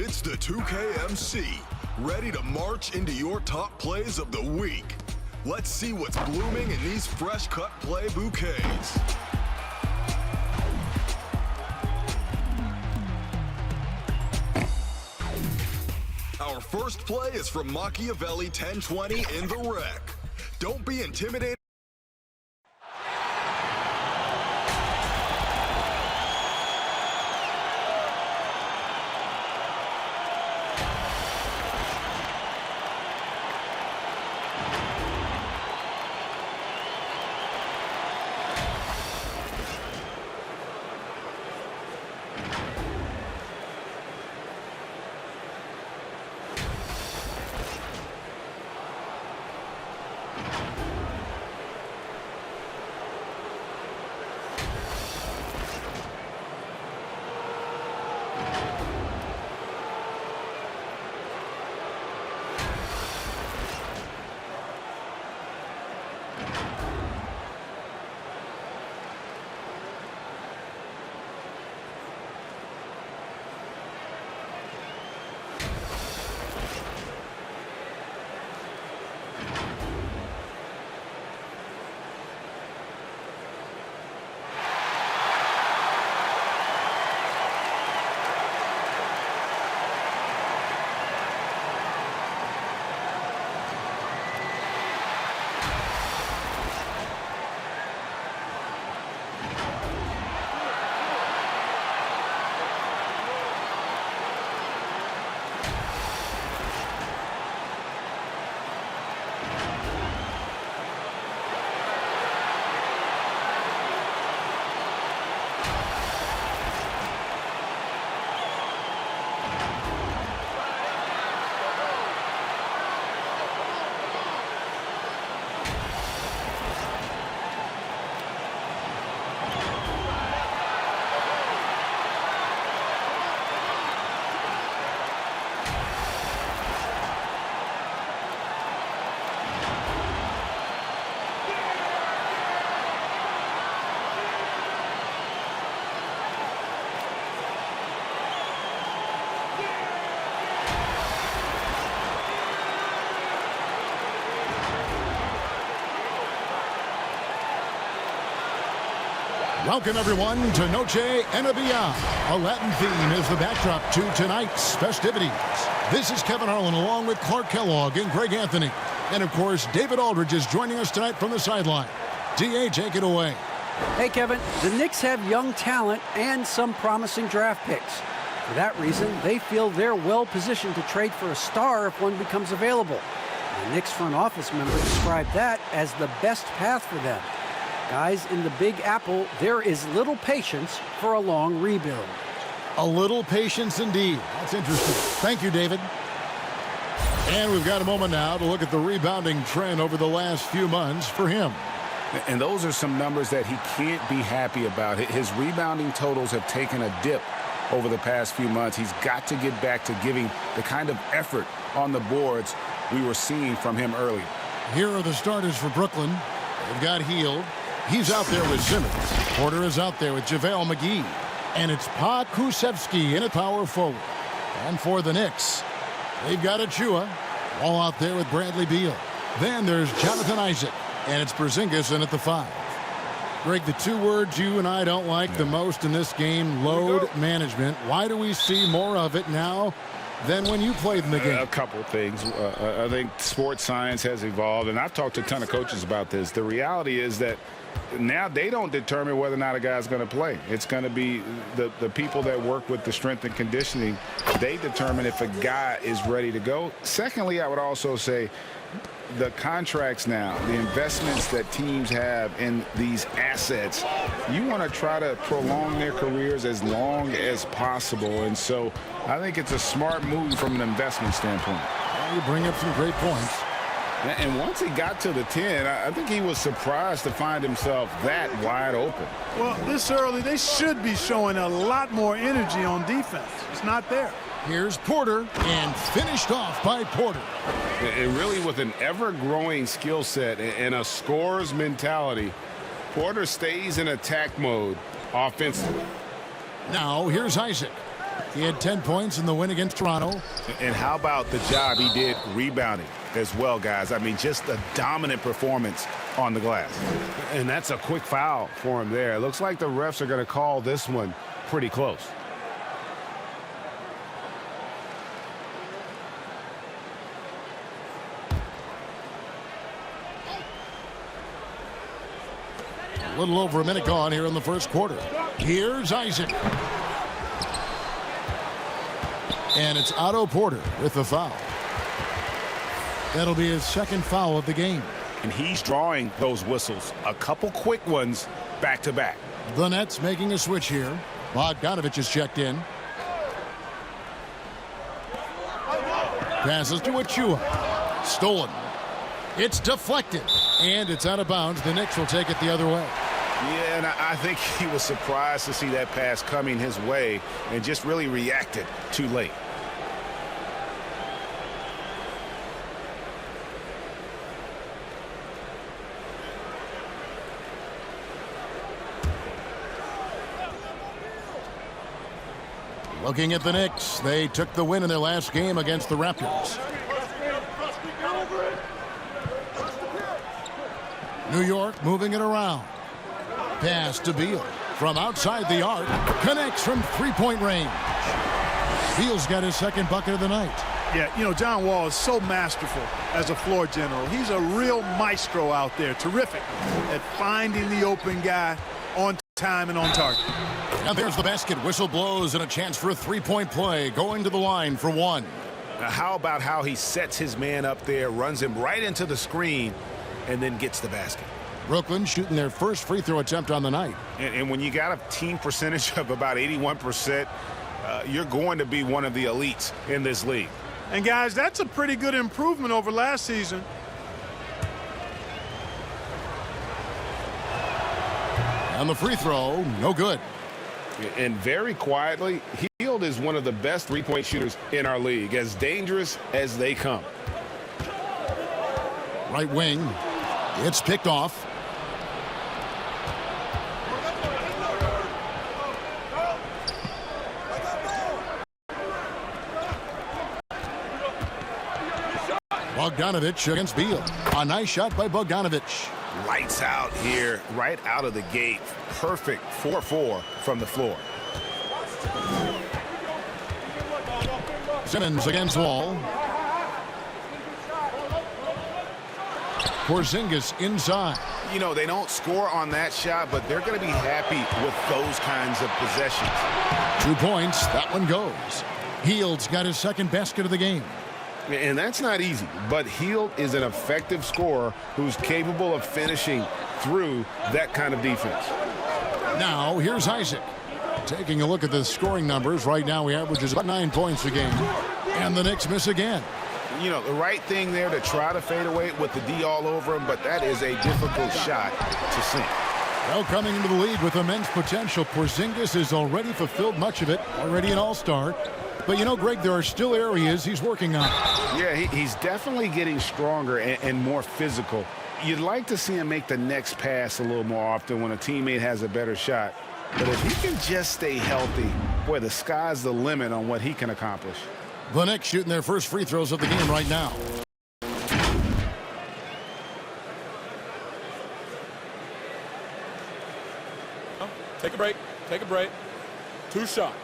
It's the 2KMC, ready to march into your top plays of the week. Let's see what's blooming in these fresh-cut play bouquets. Our first play is from Machiavelli 1020 in the rec. Don't be intimidated. Welcome, everyone, to Noche IGNBA. A Latin theme is the backdrop to tonight's festivities. This is Kevin Harlan along with Clark Kellogg and Greg Anthony. And, of course, David Aldridge is joining us tonight from the sideline. D.A., take it away. Hey, Kevin. The Knicks have young talent and some promising draft picks. For that reason, they feel they're well-positioned to trade for a star if one becomes available. The Knicks front office member described that as the best path for them. Guys, in the Big Apple, there is little patience for a long rebuild. A little patience indeed. That's interesting. Thank you, David. And we've got a moment now to look at the rebounding trend over the last few months for him. And those are some numbers that he can't be happy about. His rebounding totals have taken a dip over the past few months. He's got to get back to giving the kind of effort on the boards we were seeing from him earlier. Here are the starters for Brooklyn. They've got Hield. He's out there with Simmons. Porter is out there with JaVale McGee. And it's Pokusevski in at power forward. And for the Knicks, they've got Achua, all out there with Bradley Beal. Then there's Jonathan Isaac. And it's Porzingis in at the 5. Greg, the two words you and I don't like the most in this game, load management. Why do we see more of it now than when you played in the game? A couple of things. I think sports science has evolved, and I've talked to a ton of coaches about this. The reality is that now they don't determine whether or not a guy's going to play. It's going to be the people that work with the strength and conditioning. They determine if a guy is ready to go. Secondly, I would also say the contracts now, the investments that teams have in these assets, you want to try to prolong their careers as long as possible. And so I think it's a smart move from an investment standpoint. You bring up some great points. And once he got to the 10, I think he was surprised to find himself that wide open. Well, this early, they should be showing a lot more energy on defense. It's not there. Here's Porter, and finished off by Porter. And really, with an ever-growing skill set and a scorer's mentality, Porter stays in attack mode offensively. Now, here's Isaac. He had 10 points in the win against Toronto. And how about the job he did rebounding as well, guys? I mean, just a dominant performance on the glass. And that's a quick foul for him there. It looks like the refs are going to call this one pretty close. A little over a minute gone here in the first quarter. Here's Isaac. And it's Otto Porter with the foul. That'll be his second foul of the game. And he's drawing those whistles, a couple quick ones back to back. The Nets making a switch here. Bogdanovich is checked in. Passes to Achua. Stolen. It's deflected. And it's out of bounds. The Knicks will take it the other way. Yeah, and I think he was surprised to see that pass coming his way and just really reacted too late. Looking at the Knicks, they took the win in their last game against the Raptors. New York moving it around. Pass to Beal from outside the arc. Connects from three-point range. Beal's got his second bucket of the night. Yeah, you know, John Wall is so masterful as a floor general. He's a real maestro out there. Terrific at finding the open guy on time and on target. Now there's the basket. Whistle blows and a chance for a three-point play. Going to the line for one. Now, how about how he sets his man up there, runs him right into the screen, and then gets the basket? Brooklyn shooting their first free throw attempt on the night. And when you got a team percentage of about 81%, you're going to be one of the elites in this league. And, guys, that's a pretty good improvement over last season. And the free throw, no good. And very quietly, Hield is one of the best three-point shooters in our league, as dangerous as they come. Right wing. It's picked off. Bogdanovich against Beal. A nice shot by Bogdanovich. Lights out here, right out of the gate. Perfect 4-4 from the floor. Simmons against Wall. Porzingis inside. You know, they don't score on that shot, but they're going to be happy with those kinds of possessions. 2 points. That one goes. Hield's got his second basket of the game. And that's not easy, but Hield is an effective scorer who's capable of finishing through that kind of defense. Now, here's Isaac. Taking a look at the scoring numbers, right now he averages about 9 points a game. And the Knicks miss again. You know, the right thing there to try to fade away with the D all over him, but that is a difficult shot to sink. Well, coming into the league with immense potential, Porzingis has already fulfilled much of it, already an all-star. But, you know, Greg, there are still areas he's working on. Yeah, he's definitely getting stronger and more physical. You'd like to see him make the next pass a little more often when a teammate has a better shot. But if he can just stay healthy, boy, the sky's the limit on what he can accomplish. The Knicks shooting their first free throws of the game right now. Take a break. Take a break. 2 shots.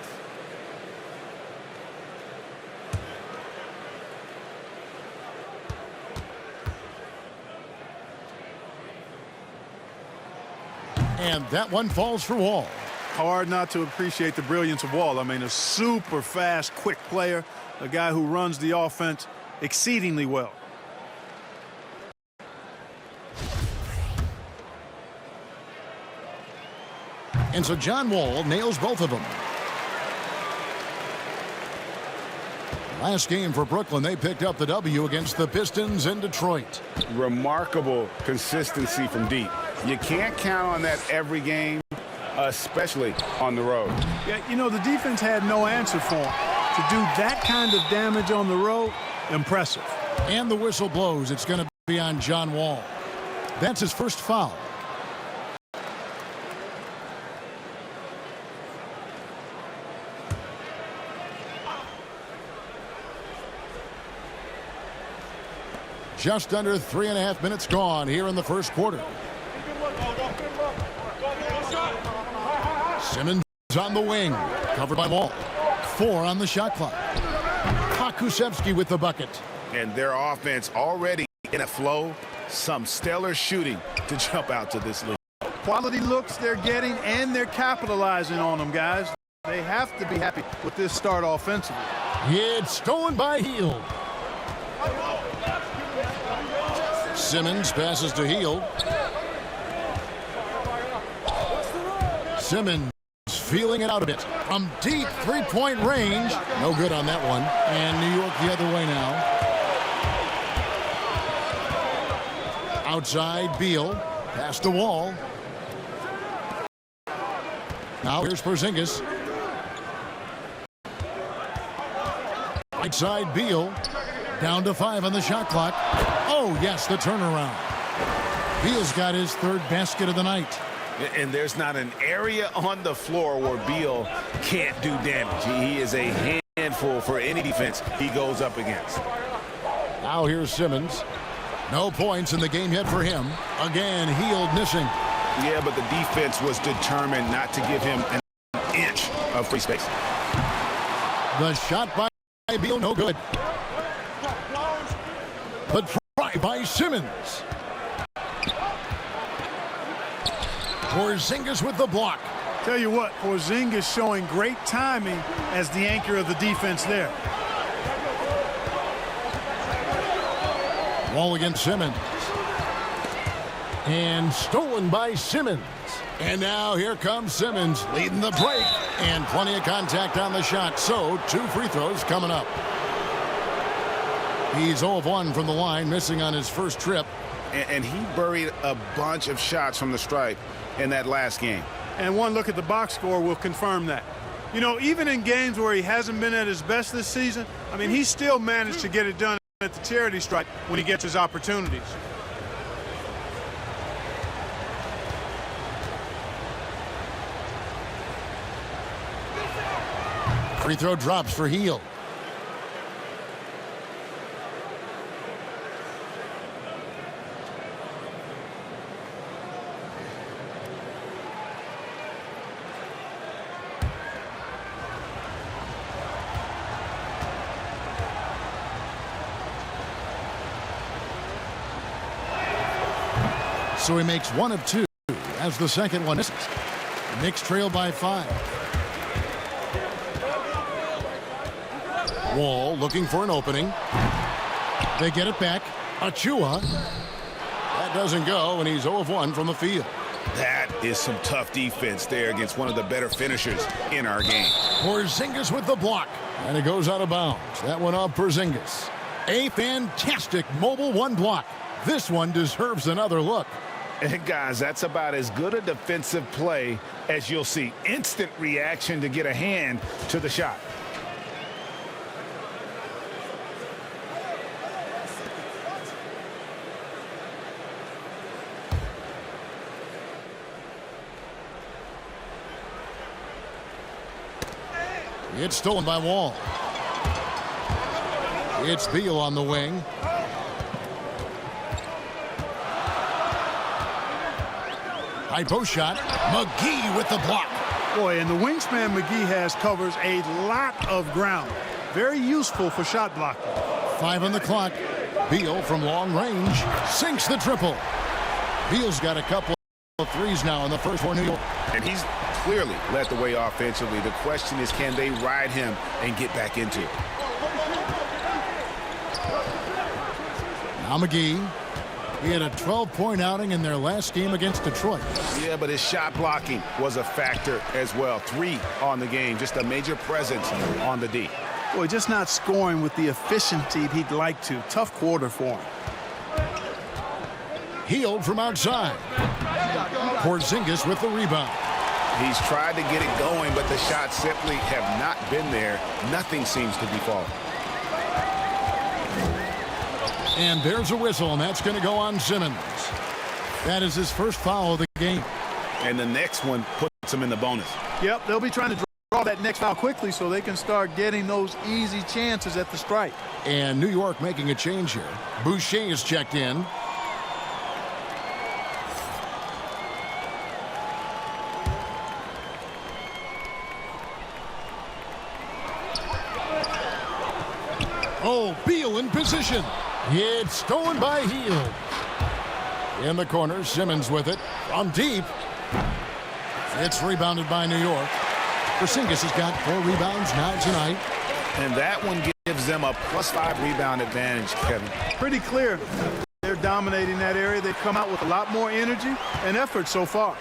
And that one falls for Wall. Hard not to appreciate the brilliance of Wall. I mean, a super fast, quick player, a guy who runs the offense exceedingly well. And so John Wall nails both of them. Last game for Brooklyn, they picked up the W against the Pistons in Detroit. Remarkable consistency from deep. You can't count on that every game, especially on the road. Yeah, you know, the defense had no answer for him. To do that kind of damage on the road, impressive. And the whistle blows. It's going to be on John Wall. That's his first foul. Just under 3.5 minutes gone here in the first quarter. Simmons on the wing, covered by Wall. 4 on the shot clock. Kusevski with the bucket. And their offense already in a flow. Some stellar shooting to jump out to this lead. Quality looks they're getting, and they're capitalizing on them, guys. They have to be happy with this start offensively. It's stolen by Hield. Simmons passes to Hield. Simmons feeling it out a bit. From deep three-point range. No good on that one. And New York the other way now. Outside, Beal. Past the wall. Now here's Porzingis. Right side, Beal. Down to 5 on the shot clock. Oh, yes, the turnaround. Beal's got his 3rd basket of the night. And there's not an area on the floor where Beal can't do damage. He is a handful for any defense he goes up against. Now here's Simmons. No points in the game yet for him. Again, Hield missing. Yeah, but the defense was determined not to give him an inch of free space. The shot by Beal, no good. But try by Simmons. Porzingis with the block. Tell you what, Porzingis showing great timing as the anchor of the defense there. Wall against Simmons. And stolen by Simmons. And now here comes Simmons leading the break. And plenty of contact on the shot. So 2 free throws coming up. He's 0 of 1 from the line, missing on his first trip. And he buried a bunch of shots from the stripe in that last game. And one look at the box score will confirm that. You know, even in games where he hasn't been at his best this season, I mean, he still managed to get it done at the charity stripe when he gets his opportunities. Free throw drops for Hield. So he makes 1 of 2 as the second one misses. Knicks trail by 5. Wall looking for an opening. They get it back. Achua. That doesn't go, and he's 0 of 1 from the field. That is some tough defense there against one of the better finishers in our game. Porzingis with the block. And it goes out of bounds. That one off Porzingis. A fantastic mobile 1 block. This one deserves another look. And guys, that's about as good a defensive play as you'll see. Instant reaction to get a hand to the shot. It's stolen by Wall. It's Beal on the wing. High post shot. McGee with the block. Boy, and the wingspan McGee has covers a lot of ground. Very useful for shot blocking. 5 on the clock. Beal from long range sinks the triple. Beal's got a couple of threes now in the first for New York. And he's clearly led the way offensively. The question is, can they ride him and get back into it? Now McGee. He had a 12-point outing in their last game against Detroit. Yeah, but his shot blocking was a factor as well. 3 on the game, just a major presence on the D. Boy, just not scoring with the efficiency he'd like to. Tough quarter for him. Hield from outside. Porzingis with the rebound. He's tried to get it going, but the shots simply have not been there. Nothing seems to be falling. And there's a whistle, and that's going to go on Simmons. That is his first foul of the game. And the next one puts him in the bonus. Yep, they'll be trying to draw that next foul quickly so they can start getting those easy chances at the stripe. And New York making a change here. Boucher is checked in. Oh, Beal in position. It's stolen by Hield. In the corner, Simmons with it. From deep. It's rebounded by New York. Porzingis has got 4 rebounds now tonight. And that one gives them a +5 rebound advantage, Kevin. Pretty clear. They're dominating that area. They've come out with a lot more energy and effort so far.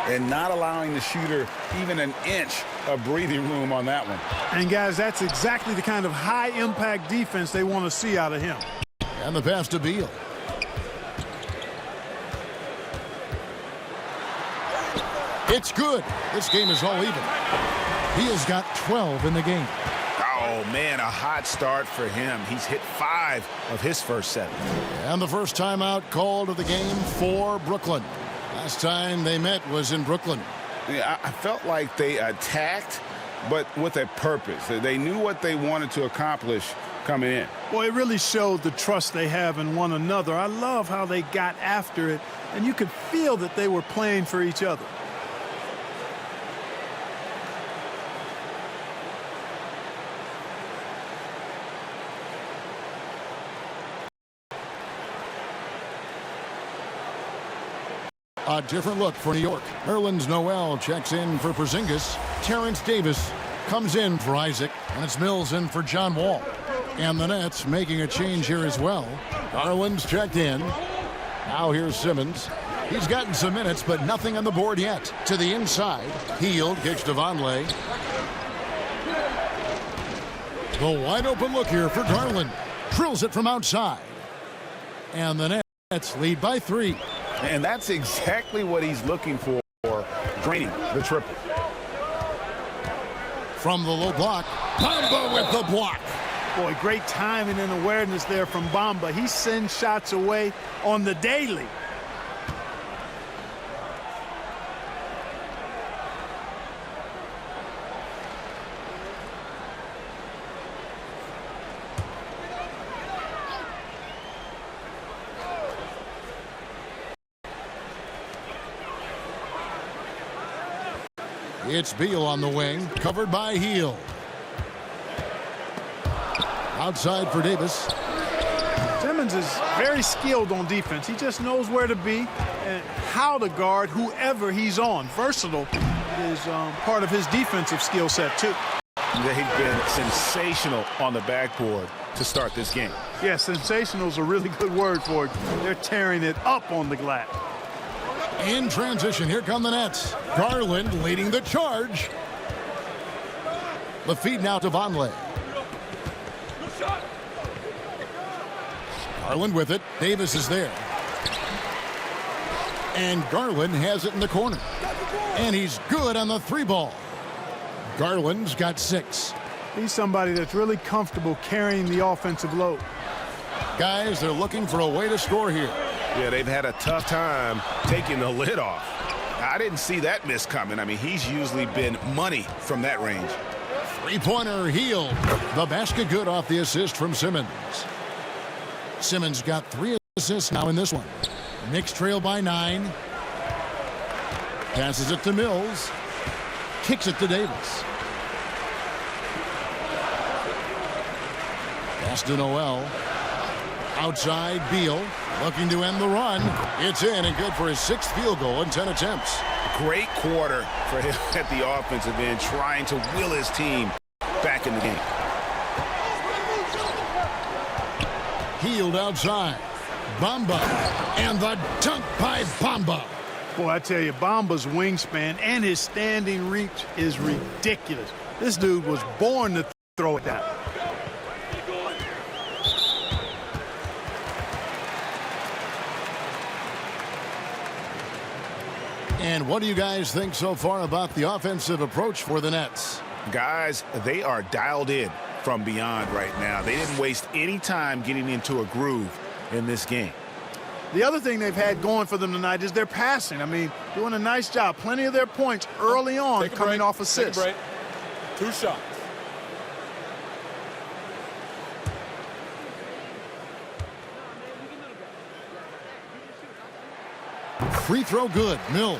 And not allowing the shooter even an inch of breathing room on that one. And, guys, that's exactly the kind of high-impact defense they want to see out of him. And the pass to Beal. It's good. This game is all even. Beal's got 12 in the game. Oh, man, a hot start for him. He's hit 5 of his first 7. And the first timeout called of the game for Brooklyn. Last time they met was in Brooklyn. Yeah, I felt like they attacked, but with a purpose. They knew what they wanted to accomplish coming in. Well, it really showed the trust they have in one another. I love how they got after it, and you could feel that they were playing for each other. A different look for New York. Nerlens Noel checks in for Porzingis. Terrence Davis comes in for Isaac. And it's Mills in for John Wall. And the Nets making a change here as well. Garland's checked in. Now here's Simmons. He's gotten some minutes, but nothing on the board yet. To the inside. Hield kicks to Vonleh. The wide open look here for Garland. Drills it from outside. And the Nets lead by 3. And that's exactly what he's looking for, draining the triple. From the low block, Bamba with the block. Boy, great timing and awareness there from Bamba. He sends shots away on the daily. It's Beal on the wing, covered by Hield. Outside for Davis. Simmons is very skilled on defense. He just knows where to be and how to guard whoever he's on. Versatile is part of his defensive skill set, too. They've been sensational on the backboard to start this game. Yeah, sensational is a really good word for it. They're tearing it up on the glass. In transition, here come the Nets. Garland leading the charge. The feed now to Vonleh. Garland with it. Davis is there. And Garland has it in the corner. And he's good on the 3 ball. Garland's got 6. He's somebody that's really comfortable carrying the offensive load. Guys, they're looking for a way to score here. Yeah, they've had a tough time taking the lid off. I didn't see that miss coming. I mean, he's usually been money from that range. 3-pointer Hield. The basket good off the assist from Simmons. Simmons got 3 assists now in this one. Knicks trail by 9. Passes it to Mills. Kicks it to Davis. Pass to Noel. Outside Beal. Looking to end the run. It's in and good for his 6th field goal in 10 attempts. Great quarter for him at the offensive end, trying to will his team back in the game. Hield outside. Bamba. And the dunk by Bamba. Boy, I tell you, Bamba's wingspan and his standing reach is ridiculous. This dude was born to throw it down. And what do you guys think so far about the offensive approach for the Nets? Guys, they are dialed in from beyond right now. They didn't waste any time getting into a groove in this game. The other thing they've had going for them tonight is their passing. I mean, doing a nice job. Plenty of their points early on coming off assists. Take a break. 2 shots. Free throw good. Mills.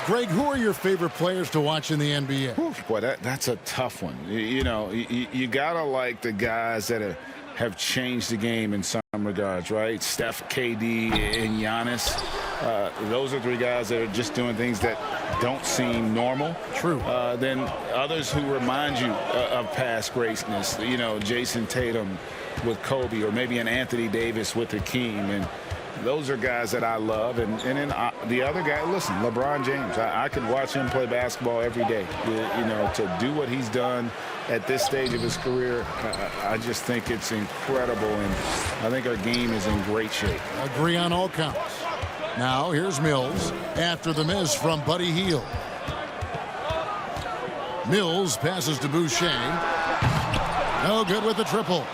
Greg, who are your favorite players to watch in the NBA? Boy, that's a tough one. You got to like the guys that have changed the game in some regards, right? Steph, KD, and Giannis. Those are 3 guys that are just doing things that don't seem normal. True. Then others who remind you of past greatness. Jason Tatum with Kobe, or maybe an Anthony Davis with Hakeem. And those are guys that I love. And then the other guy, listen, LeBron James. I could watch him play basketball every day. To do what he's done at this stage of his career, I just think it's incredible. And I think our game is in great shape. Agree on all counts. Now, here's Mills after the miss from Buddy Hield. Mills passes to Boucher. No good with the triple.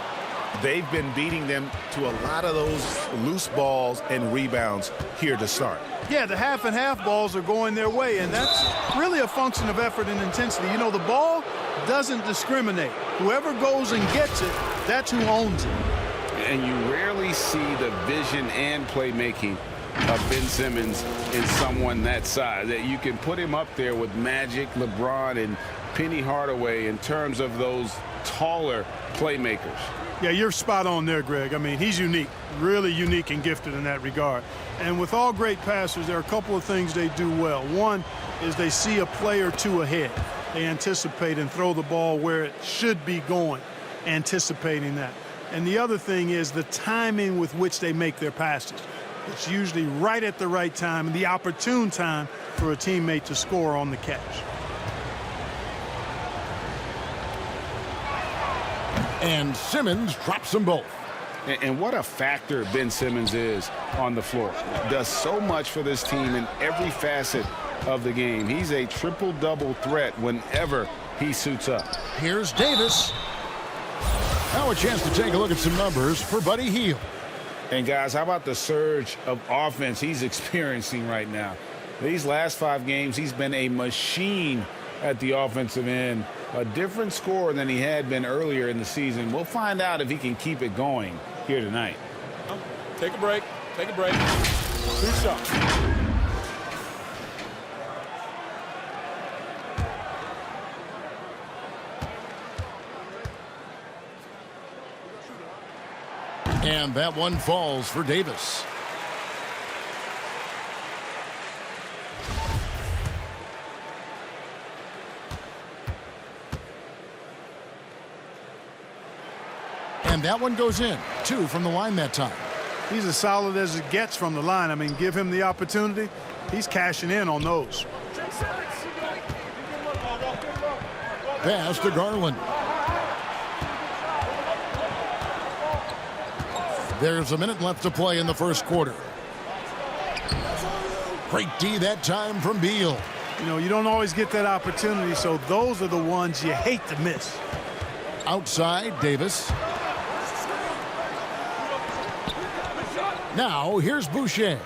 They've been beating them to a lot of those loose balls and rebounds here to start. Yeah, the half and half balls are going their way, and that's really a function of effort and intensity. The ball doesn't discriminate. Whoever goes and gets it, that's who owns it. And you rarely see the vision and playmaking of Ben Simmons in someone that size. That you can put him up there with Magic, LeBron, and Penny Hardaway in terms of those taller playmakers. Yeah, you're spot on there, Greg. I mean, he's unique, really unique and gifted in that regard. And with all great passers, there are a couple of things they do well. One is they see a play or 2 ahead. They anticipate and throw the ball where it should be going, anticipating that. And the other thing is the timing with which they make their passes. It's usually right at the right time and the opportune time for a teammate to score on the catch. And Simmons drops them both. And what a factor Ben Simmons is on the floor. Does so much for this team in every facet of the game. He's a triple-double threat whenever he suits up. Here's Davis. Now a chance to take a look at some numbers for Buddy Hield. And, guys, how about the surge of offense he's experiencing right now? These last 5 games, he's been a machine at the offensive end. A different score than he had been earlier in the season. We'll find out if he can keep it going here tonight. Take a break. Take a break. 2 shots. And that one falls for Davis. And that one goes in. 2 from the line that time. He's as solid as it gets from the line. I mean, give him the opportunity. He's cashing in on those. Pass to Garland. There's a minute left to play in the first quarter. Great D that time from Beal. You don't always get that opportunity, so those are the ones you hate to miss. Outside, Davis. Now, here's Boucher.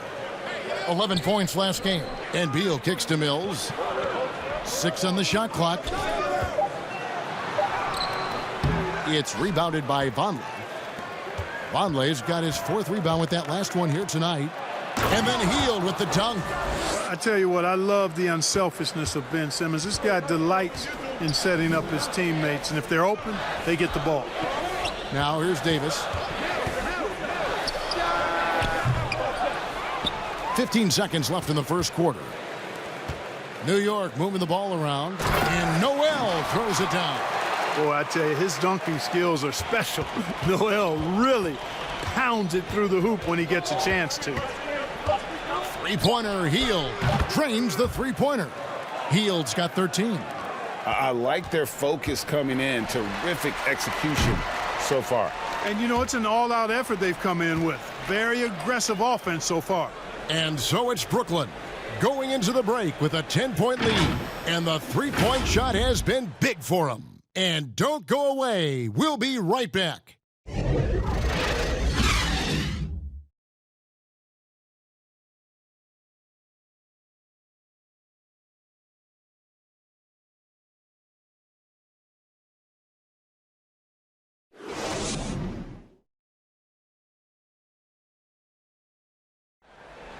11 points last game. And Beal kicks to Mills. 6 on the shot clock. It's rebounded by Vonleh. Vonleh's got his 4th rebound with that last one here tonight. And then Hield with the dunk. I tell you what, I love the unselfishness of Ben Simmons. This guy delights in setting up his teammates, and if they're open, they get the ball. Now here's Davis. 15 seconds left in the first quarter. New York moving the ball around, and Noel throws it down. Boy, I tell you, his dunking skills are special. Noel really pounds it through the hoop when he gets a chance to. Three-pointer, Hield drains the three-pointer. Hield's got 13. I like their focus coming in. Terrific execution so far. And, it's an all-out effort they've come in with. Very aggressive offense so far. And so it's Brooklyn going into the break with a 10-point lead. And the three-point shot has been big for them. And don't go away. We'll be right back.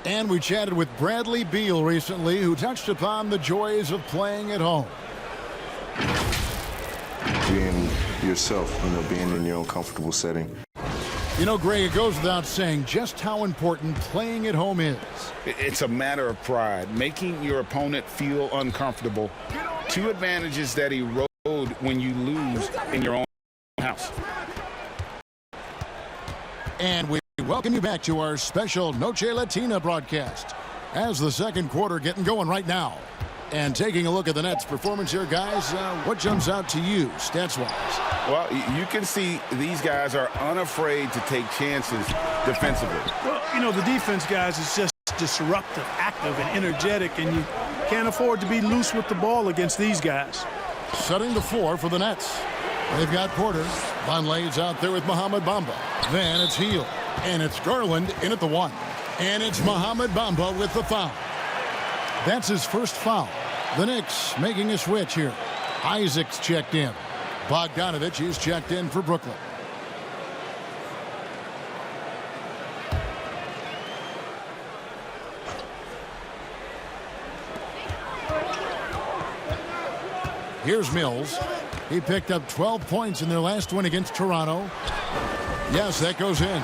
And we chatted with Bradley Beal recently, who touched upon the joys of playing at home. Being yourself, being in your own comfortable setting. You know, Greg, it goes without saying just how important playing at home is. It's a matter of pride, making your opponent feel uncomfortable. Two advantages that erode when you lose in your own house. And we welcome you back to our special Noche Latina broadcast as the second quarter getting going right now. And taking a look at the Nets' performance here, guys, what jumps out to you stats-wise? Well, you can see these guys are unafraid to take chances defensively. Well, the defense, guys, is just disruptive, active, and energetic, and you can't afford to be loose with the ball against these guys. Setting the floor for the Nets. They've got Porter. Vonleh's out there with Mohamed Bamba. Then it's Hield. And it's Garland in at the 1. And it's Mohamed Bamba with the foul. That's his first foul. The Knicks making a switch here. Isaac's checked in. Bogdanovich is checked in for Brooklyn. Here's Mills. He picked up 12 points in their last win against Toronto. Yes, that goes in.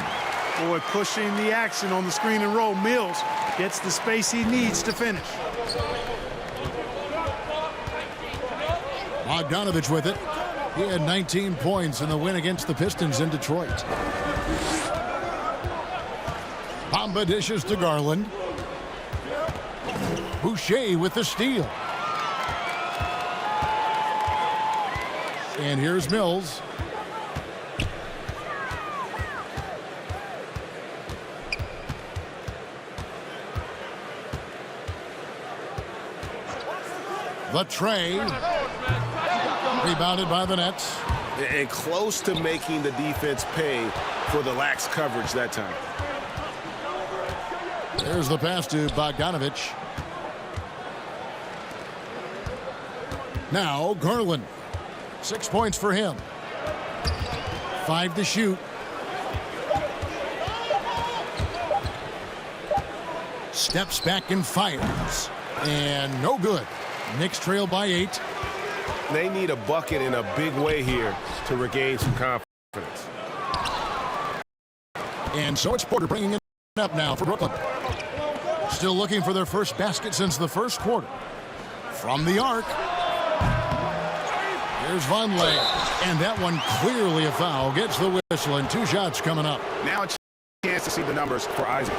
Boy, pushing the action on the screen and roll. Mills gets the space he needs to finish. Bogdanovich with it. He had 19 points in the win against the Pistons in Detroit. Bamba dishes to Garland. Boucher with the steal. And here's Mills. The tray. Rebounded by the Nets. And close to making the defense pay for the lax coverage that time. There's the pass to Bogdanovich. Now Garland. 6 points for him. 5 to shoot. Steps back and fires. And no good. Knicks trail by 8. They need a bucket in a big way here to regain some confidence. And so it's Porter bringing it up now for Brooklyn. Still looking for their first basket since the first quarter. From the arc. Here's Vonleh. And that one clearly a foul. Gets the whistle and 2 shots coming up. Now a chance to see the numbers for Isaac.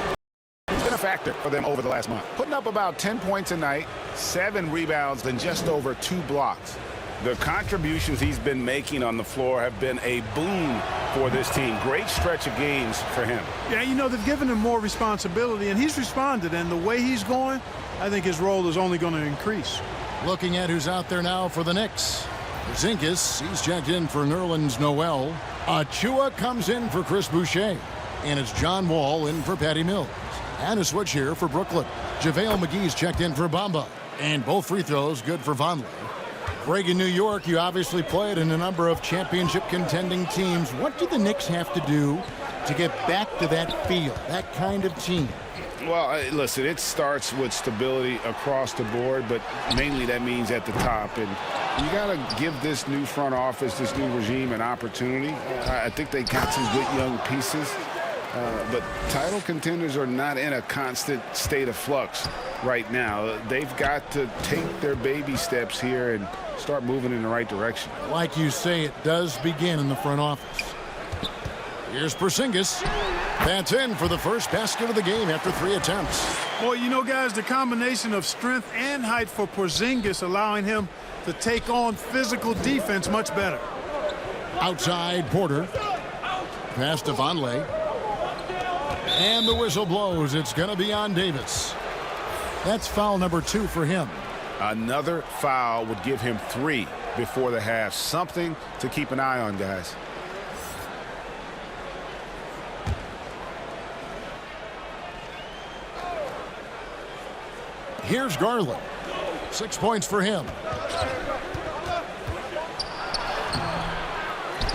It's been a factor for them over the last month. Putting up about 10 points a night, 7 rebounds, and just over 2 blocks. The contributions he's been making on the floor have been a boon for this team. Great stretch of games for him. Yeah, they've given him more responsibility, and he's responded. And the way he's going, I think his role is only going to increase. Looking at who's out there now for the Knicks. Zinkis, he's checked in for Nerlens Noel. Achua comes in for Chris Boucher. And it's John Wall in for Patty Mills. And a switch here for Brooklyn. JaVale McGee's checked in for Bamba. And both free throws good for Vonleh. Greg, in New York, you obviously played in a number of championship contending teams. What do the Knicks have to do to get back to that feel, that kind of team? Well, listen, it starts with stability across the board, but mainly that means at the top. And you got to give this new front office, this new regime, an opportunity. I think they got some good young pieces. But title contenders are not in a constant state of flux right now. They've got to take their baby steps here and start moving in the right direction. Like you say, it does begin in the front office. Here's Porzingis. That's in for the first basket of the game after 3 attempts. Boy, guys, the combination of strength and height for Porzingis allowing him to take on physical defense much better. Outside, Porter. Pass to Vonleh. And the whistle blows. It's going to be on Davis. That's foul number 2 for him. Another foul would give him 3 before the half. Something to keep an eye on, guys. Here's Garland. 6 points for him.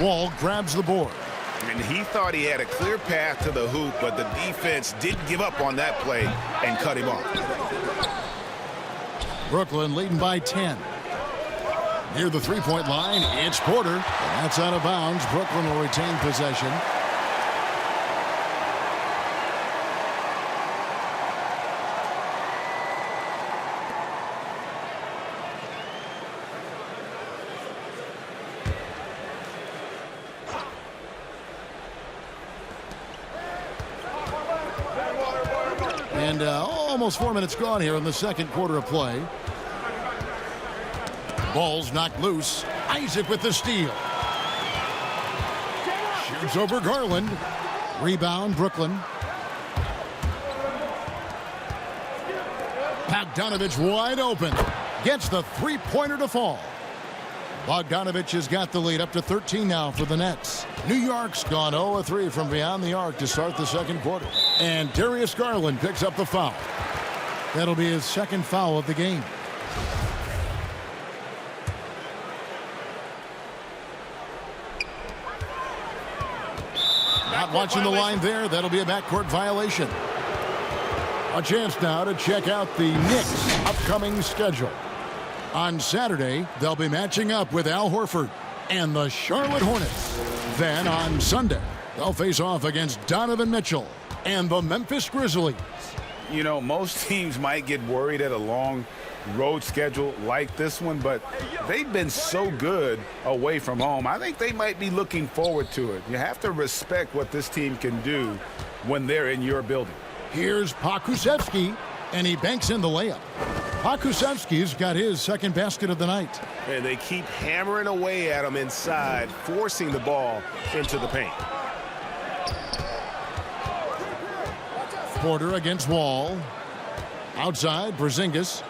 Wall grabs the board. And he thought he had a clear path to the hoop, but the defense didn't give up on that play and cut him off. Brooklyn leading by 10. Near the three-point line, it's Porter. And that's out of bounds. Brooklyn will retain possession. And almost 4 minutes gone here in the second quarter of play. Ball's knocked loose. Isaac with the steal. Shoots over Garland. Rebound, Brooklyn. Bogdanovich wide open. Gets the three-pointer to fall. Bogdanovich has got the lead up to 13 now for the Nets. New York's gone 0-3 from beyond the arc to start the second quarter. And Darius Garland picks up the foul. That'll be his second foul of the game. Not watching the line there. That'll be a backcourt violation. A chance now to check out the Knicks' upcoming schedule. On Saturday, they'll be matching up with Al Horford and the Charlotte Hornets. Then on Sunday, they'll face off against Donovan Mitchell and the Memphis Grizzlies. You know, most teams might get worried at a long road schedule like this one, but they've been so good away from home. I think they might be looking forward to it. You have to respect what this team can do when they're in your building. Here's Pokusevski, and he banks in the layup. Pokusevski's got his second basket of the night. And they keep hammering away at him inside, forcing the ball into the paint. Porter against Wall. Outside, Porzingis.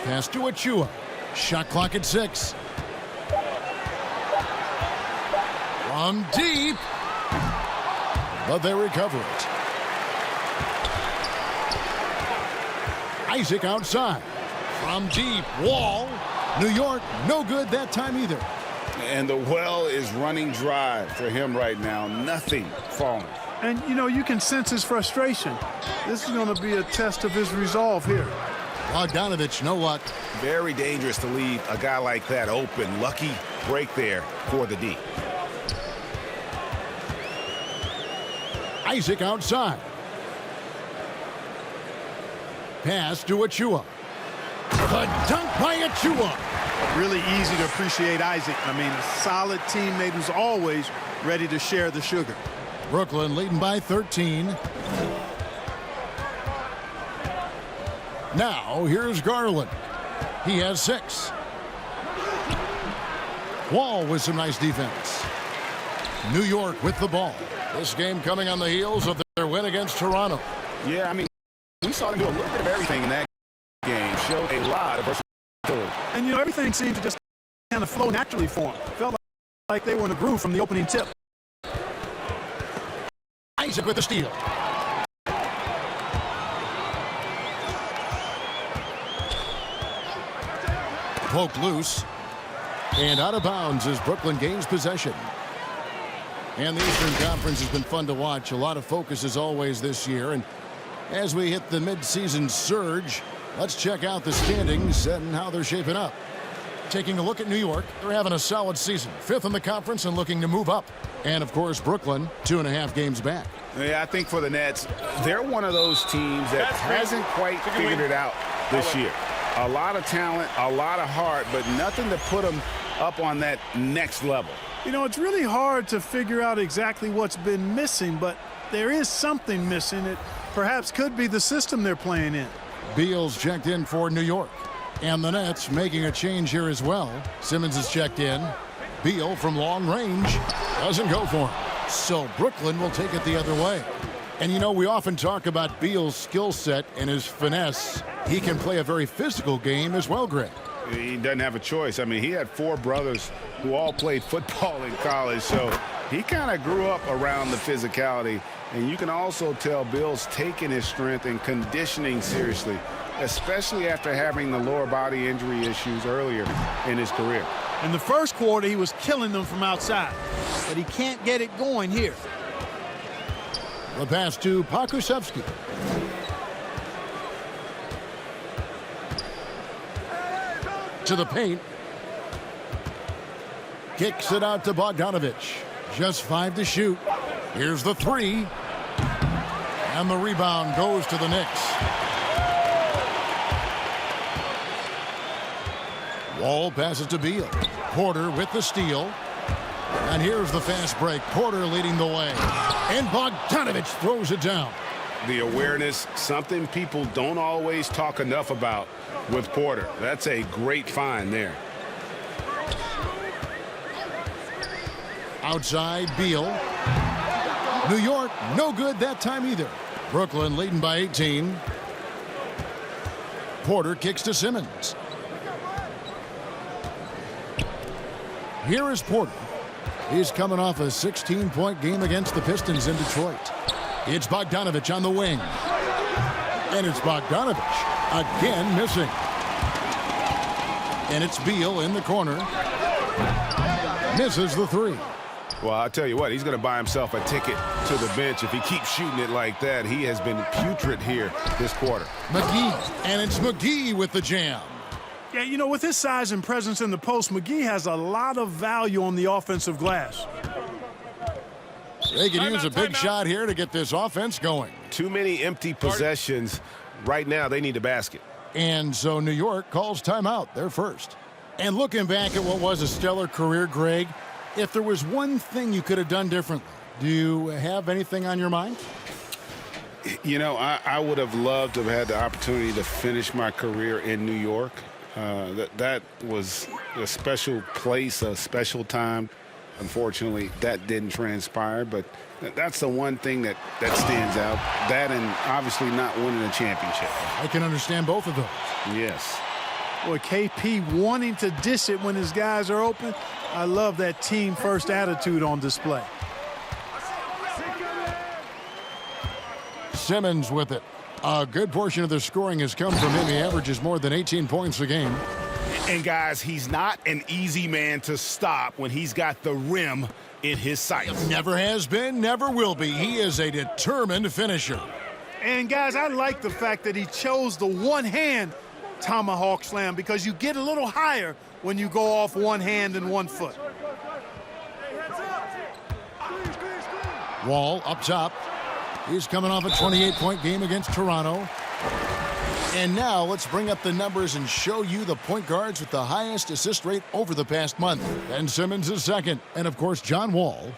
Pass to Achua. Shot clock at 6. From deep. But they recover it. Isaac outside. From deep. Wall. New York, no good that time either. And the well is running dry for him right now. Nothing falling. And, you know, you can sense his frustration. This is going to be a test of his resolve here. Bogdanovich, no luck. Very dangerous to leave a guy like that open. Lucky break there for the D. Isaac outside. Pass to Achua. The dunk by Achua. Really easy to appreciate Isaac. I mean, a solid teammate who's always ready to share the sugar. Brooklyn leading by 13. Now, here's Garland. He has 6. Wall with some nice defense. New York with the ball. This game coming on the heels of their win against Toronto. Yeah, I mean, we saw them do a little bit of everything in that game. Showed a lot of versatility. And, you know, everything seemed to just kind of flow naturally for them. Felt like they were in a groove from the opening tip. Isaac with the steal. Poked loose. And out of bounds as Brooklyn gains possession. And the Eastern Conference has been fun to watch. A lot of focus as always this year. And as we hit the midseason surge, let's check out the standings and how they're shaping up. Taking a look at New York, they're having a solid season. 5th in the conference and looking to move up. And, of course, Brooklyn, 2.5 games back. Yeah, I think for the Nets, they're one of those teams that hasn't quite figured it out this year. A lot of talent, a lot of heart, but nothing to put them up on that next level. You know, it's really hard to figure out exactly what's been missing, but there is something missing. It perhaps could be the system they're playing in. Beal's checked in for New York. And the Nets making a change here as well. Simmons is checked in. Beal from long range doesn't go for him. So Brooklyn will take it the other way. And, you know, we often talk about Beal's skill set and his finesse. He can play a very physical game as well, Greg. He doesn't have a choice. I mean, he had 4 brothers who all played football in college, so he kind of grew up around the physicality. And you can also tell Beal's taking his strength and conditioning seriously, especially after having the lower body injury issues earlier in his career. In the first quarter, he was killing them from outside, but he can't get it going here. The pass to Pokusevski. To the paint. Kicks it out to Bogdanovich. Just 5 to shoot. Here's the 3. And the rebound goes to the Knicks. Wall passes to Beal. Porter with the steal. And here's the fast break. Porter leading the way. And Bogdanovich throws it down. The awareness, something people don't always talk enough about with Porter. That's a great find there. Outside, Beal. New York, no good that time either. Brooklyn leading by 18. Porter kicks to Simmons. Here is Porter. He's coming off a 16-point game against the Pistons in Detroit. It's Bogdanovich on the wing. And it's Bogdanovich again missing. And it's Beal in the corner. Misses the 3. Well, I'll tell you what, he's going to buy himself a ticket to the bench if he keeps shooting it like that. He has been putrid here this quarter. McGee, and it's McGee with the jam. Yeah, you know, with his size and presence in the post, McGee has a lot of value on the offensive glass. They could use a big shot here to get this offense going. Too many empty possessions. Right now, they need a basket. And so New York calls timeout, their first. And looking back at what was a stellar career, Greg, if there was one thing you could have done differently, do you have anything on your mind? You know, I would have loved to have had the opportunity to finish my career in New York. That was a special place, a special time. Unfortunately, that didn't transpire, but that's the one thing that stands out. That and obviously not winning a championship. I can understand both of those. Yes. Boy, KP wanting to dish it when his guys are open. I love that team-first attitude on display. Simmons with it. A good portion of their scoring has come from him. He averages more than 18 points a game. And, guys, he's not an easy man to stop when he's got the rim in his sights. Never has been, never will be. He is a determined finisher. And, guys, I like the fact that he chose the one-hand tomahawk slam because you get a little higher when you go off one hand and 1 foot. Wall up top. He's coming off a 28-point game against Toronto. And now let's bring up the numbers and show you the point guards with the highest assist rate over the past month. Ben Simmons is second. And, of course, John Wall.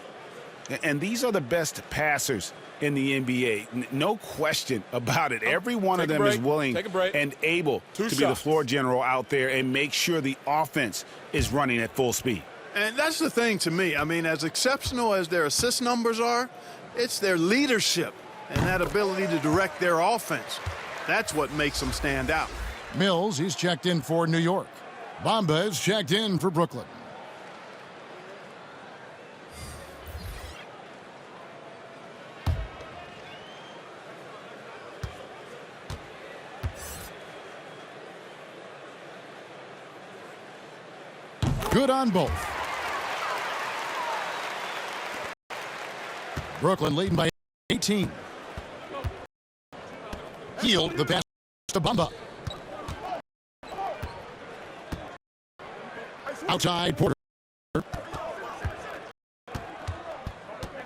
And these are the best passers in the NBA. No question about it. Every one of them is willing and able to be the floor general out there and make sure the offense is running at full speed. And that's the thing to me. I mean, as exceptional as their assist numbers are, it's their leadership and that ability to direct their offense. That's what makes them stand out. Mills, he's checked in for New York. Bamba is checked in for Brooklyn. Good on both. Brooklyn leading by 18. Healed the pass to Bamba. Outside Porter.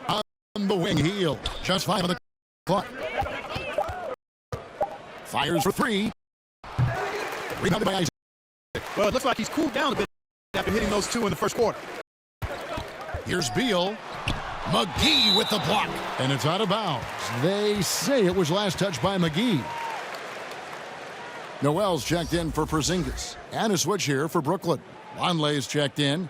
On the wing, Healed. Just 5 on the clock. Fires for 3. Rebounded by Isaac. Well, it looks like he's cooled down a bit after hitting those 2 in the first quarter. Here's Beal. McGee with the block. And it's out of bounds. They say it was last touched by McGee. Noel's checked in for Porzingis. And a switch here for Brooklyn. Longley's checked in.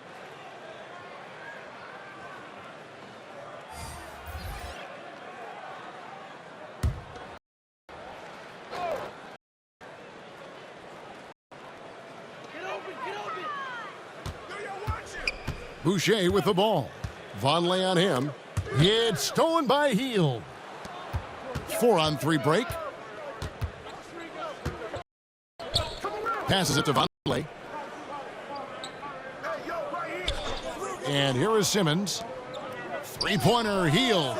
Boucher with the ball. Vonleh on him. It's stolen by Hield. 4-on-3 break. Passes it to Vonleh. And here is Simmons. Three-pointer, Hield.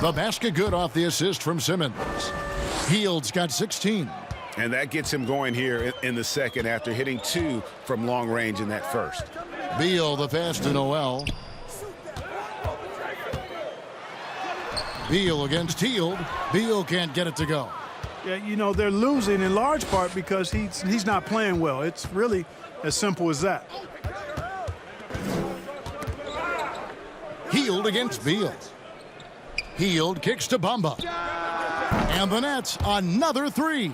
The basket good off the assist from Simmons. Hield's got 16. And that gets him going here in the second after hitting 2 from long range in that first. Beal, the pass to Noel. Beal against Hield. Beal can't get it to go. Yeah, you know, they're losing in large part because he's not playing well. It's really as simple as that. Hield against Beal. Hield kicks to Bamba. And the Nets, another 3.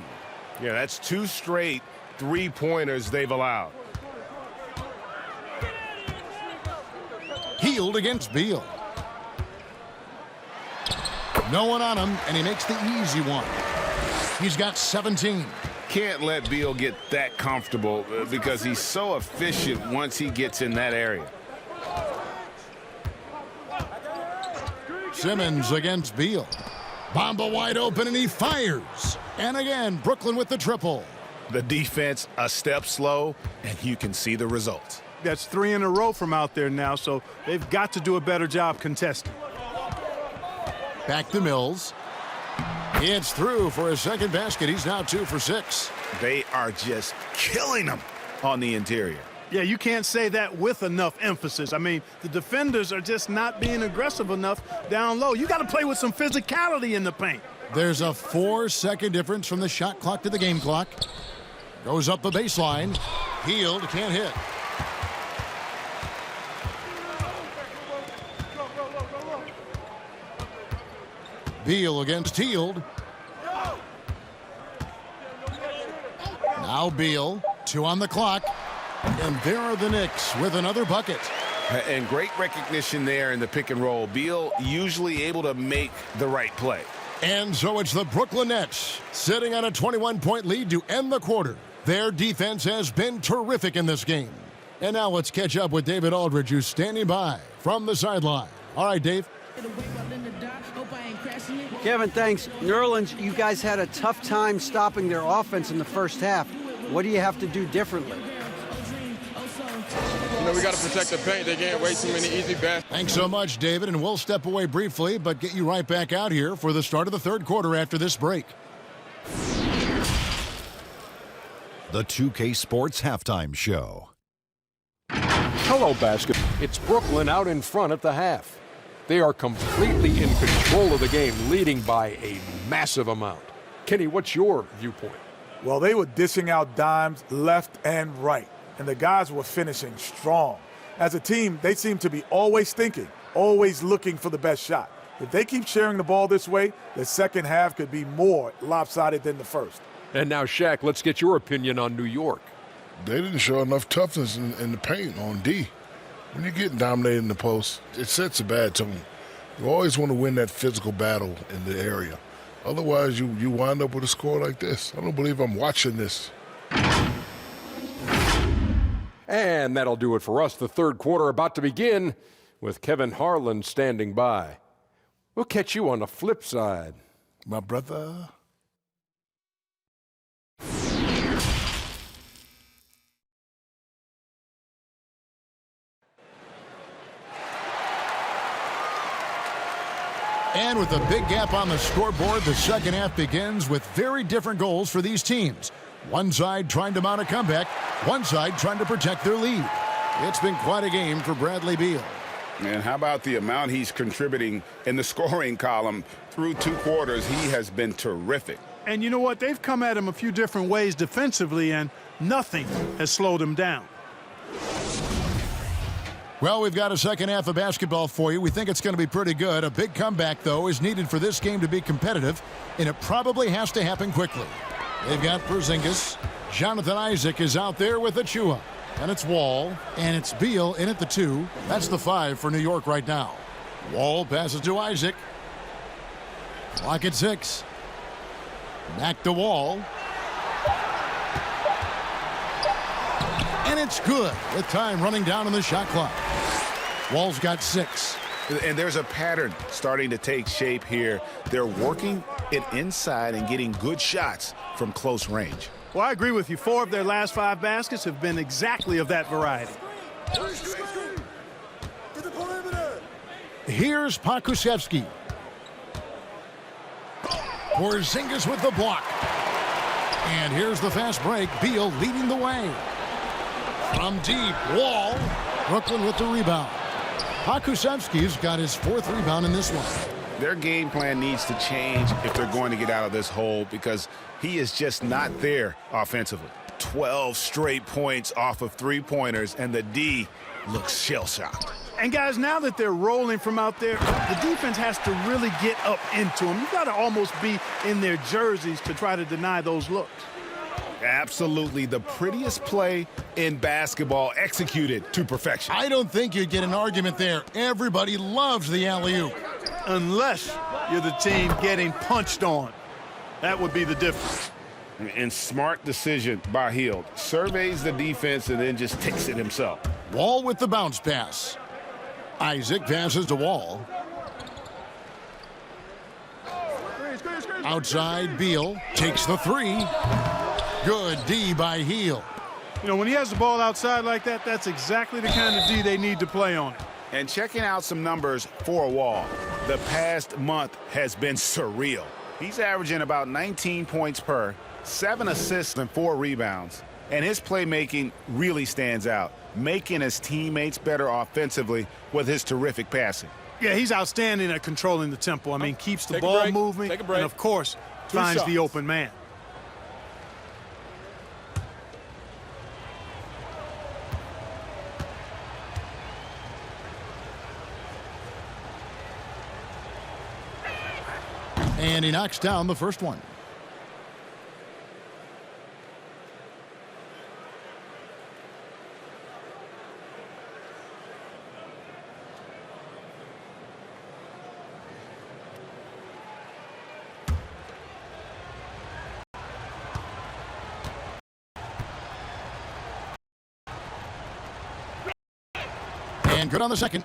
Yeah, that's 2 straight three-pointers they've allowed. Hield against Beal. No one on him, and he makes the easy one. He's got 17. Can't let Beal get that comfortable because he's so efficient once he gets in that area. Simmons against Beal. Bamba wide open, and he fires. And again, Brooklyn with the triple. The defense a step slow, and you can see the results. That's 3 in a row from out there now, so they've got to do a better job contesting. Back to Mills. It's through for his second basket. He's now 2 for 6. They are just killing them on the interior. Yeah, you can't say that with enough emphasis. I mean, the defenders are just not being aggressive enough down low. You got to play with some physicality in the paint. There's a 4-second difference from the shot clock to the game clock. Goes up the baseline. Hield can't hit. Beal against Hield. Now Beal, 2 on the clock. And there are the Knicks with another bucket. And great recognition there in the pick and roll. Beal usually able to make the right play. And so it's the Brooklyn Nets sitting on a 21-point lead to end the quarter. Their defense has been terrific in this game. And now let's catch up with David Aldridge, who's standing by from the sideline. All right, Dave. Kevin, thanks. New Orleans, you guys had a tough time stopping their offense in the first half. What do you have to do differently? You know, we got to protect the paint. They getting way too many easy baskets. Thanks so much, David, and we'll step away briefly, but get you right back out here for the start of the third quarter after this break. The 2K Sports Halftime Show. Hello, basket. It's Brooklyn out in front at the half. They are completely in control of the game, leading by a massive amount. Kenny, what's your viewpoint? Well, they were dishing out dimes left and right, and the guys were finishing strong. As a team, they seem to be always thinking, always looking for the best shot. If they keep sharing the ball this way, the second half could be more lopsided than the first. And now, Shaq, let's get your opinion on New York. They didn't show enough toughness in the paint on D. When you're getting dominated in the post, it sets a bad tone. You always want to win that physical battle in the area. Otherwise, you wind up with a score like this. I don't believe I'm watching this. And that'll do it for us. The third quarter about to begin with Kevin Harlan standing by. We'll catch you on the flip side. My brother. And with a big gap on the scoreboard, the second half begins with very different goals for these teams. One side trying to mount a comeback, one side trying to protect their lead. It's been quite a game for Bradley Beal. And how about the amount he's contributing in the scoring column through 2 quarters? He has been terrific. And you know what? They've come at him a few different ways defensively, and nothing has slowed him down. Well, we've got a second half of basketball for you. We think it's going to be pretty good. A big comeback, though, is needed for this game to be competitive, and it probably has to happen quickly. They've got Porzingis. Jonathan Isaac is out there with Achua. And it's Wall, and it's Beal in at the 2. That's the 5 for New York right now. Wall passes to Isaac. Clock at 6. Back to Wall. And it's good with time running down on the shot clock. Wall's got 6. And there's a pattern starting to take shape here. They're working it inside and getting good shots from close range. Well, I agree with you. 4 of their last 5 baskets have been exactly of that variety. Here's Pokusevski. Porzingis with the block. And here's the fast break. Beal leading the way. From deep, Wall. Brooklyn with the rebound. Pokusevski's got his 4th rebound in this one. Their game plan needs to change if they're going to get out of this hole because he is just not there offensively. 12 straight points off of three-pointers, and the D looks shell-shocked. And, guys, now that they're rolling from out there, the defense has to really get up into them. You've got to almost be in their jerseys to try to deny those looks. Absolutely the prettiest play in basketball, executed to perfection. I don't think you'd get an argument there. Everybody loves the alley-oop. Unless you're the team getting punched on. That would be the difference. And smart decision by Hield. Surveys the defense and then just takes it himself. Wall with the bounce pass. Isaac passes to Wall. Outside, Beal takes the 3. Good D by Hield. You know, when he has the ball outside like that, that's exactly the kind of D they need to play on it. And checking out some numbers for Wall, the past month has been surreal. He's averaging about 19 points per, 7 assists and 4 rebounds. And his playmaking really stands out, making his teammates better offensively with his terrific passing. Yeah, he's outstanding at controlling the tempo. I mean, keeps the ball moving, and, of course, finds the open man. And he knocks down the first one. And good on the second.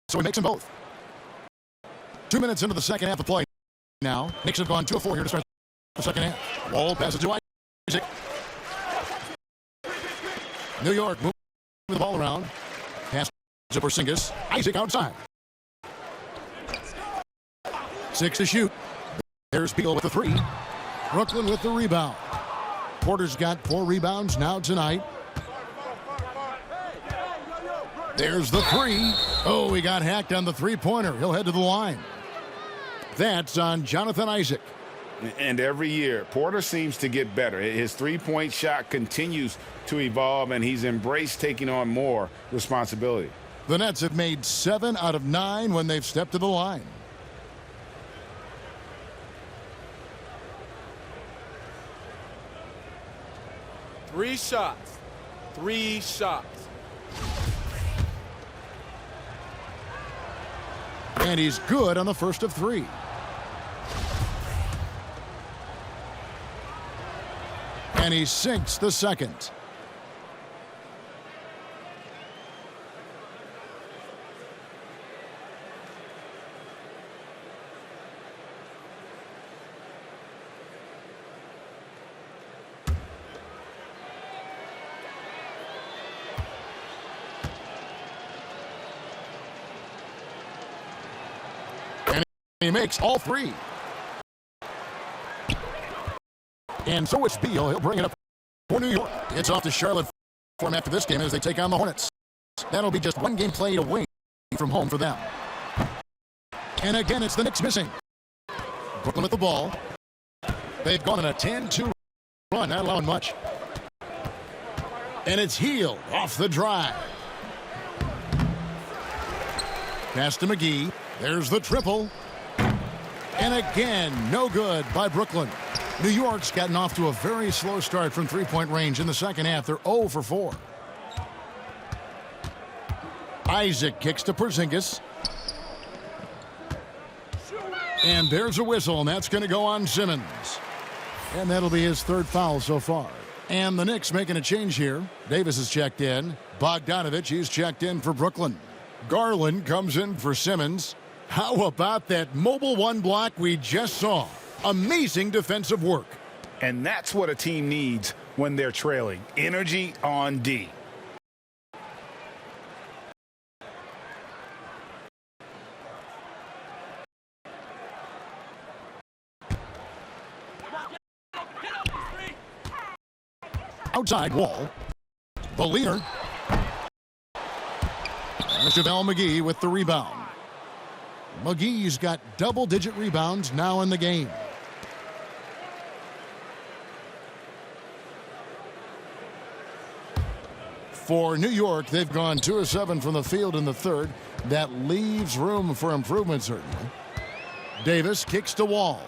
So he makes them both. 2 minutes into the second half of play. Now, Knicks have gone 2 of 4 here to start the second half. Wall passes to Isaac. New York moving the ball around. Pass to Porzingis. Isaac outside. 6 to shoot. There's Beal with the 3. Brooklyn with the rebound. Porter's got 4 rebounds now tonight. There's the 3. Oh, he got hacked on the three-pointer. He'll head to the line. That's on Jonathan Isaac. And every year, Porter seems to get better. His three-point shot continues to evolve, and he's embraced taking on more responsibility. The Nets have made 7 out of 9 when they've stepped to the line. Three shots. 3 shots. And he's good on the first of 3. And he sinks the second. And he makes all 3. And so it's Beal. He'll bring it up for New York. It's off to Charlotte for him after this game as they take on the Hornets. That'll be just 1 game played away from home for them. And again, it's the Knicks missing. Brooklyn with the ball. They've gone on a 10-2 run, not allowing much. And it's Hield off the drive. Pass to McGee. There's the triple. And again, no good by Brooklyn. New York's gotten off to a very slow start from three-point range in the second half. They're 0 for 4. Isaac kicks to Porzingis. And there's a whistle, and that's going to go on Simmons. And that'll be his 3rd foul so far. And the Knicks making a change here. Davis is checked in. Bogdanovich, he's checked in for Brooklyn. Garland comes in for Simmons. How about that mobile 1 block we just saw? Amazing defensive work. And that's what a team needs when they're trailing. Energy on D. Outside Wall. The leader. JaVale McGee with the rebound. McGee's got double-digit rebounds now in the game. For New York, they've gone 2 of 7 from the field in the third. That leaves room for improvement, certainly. Davis kicks to Wall.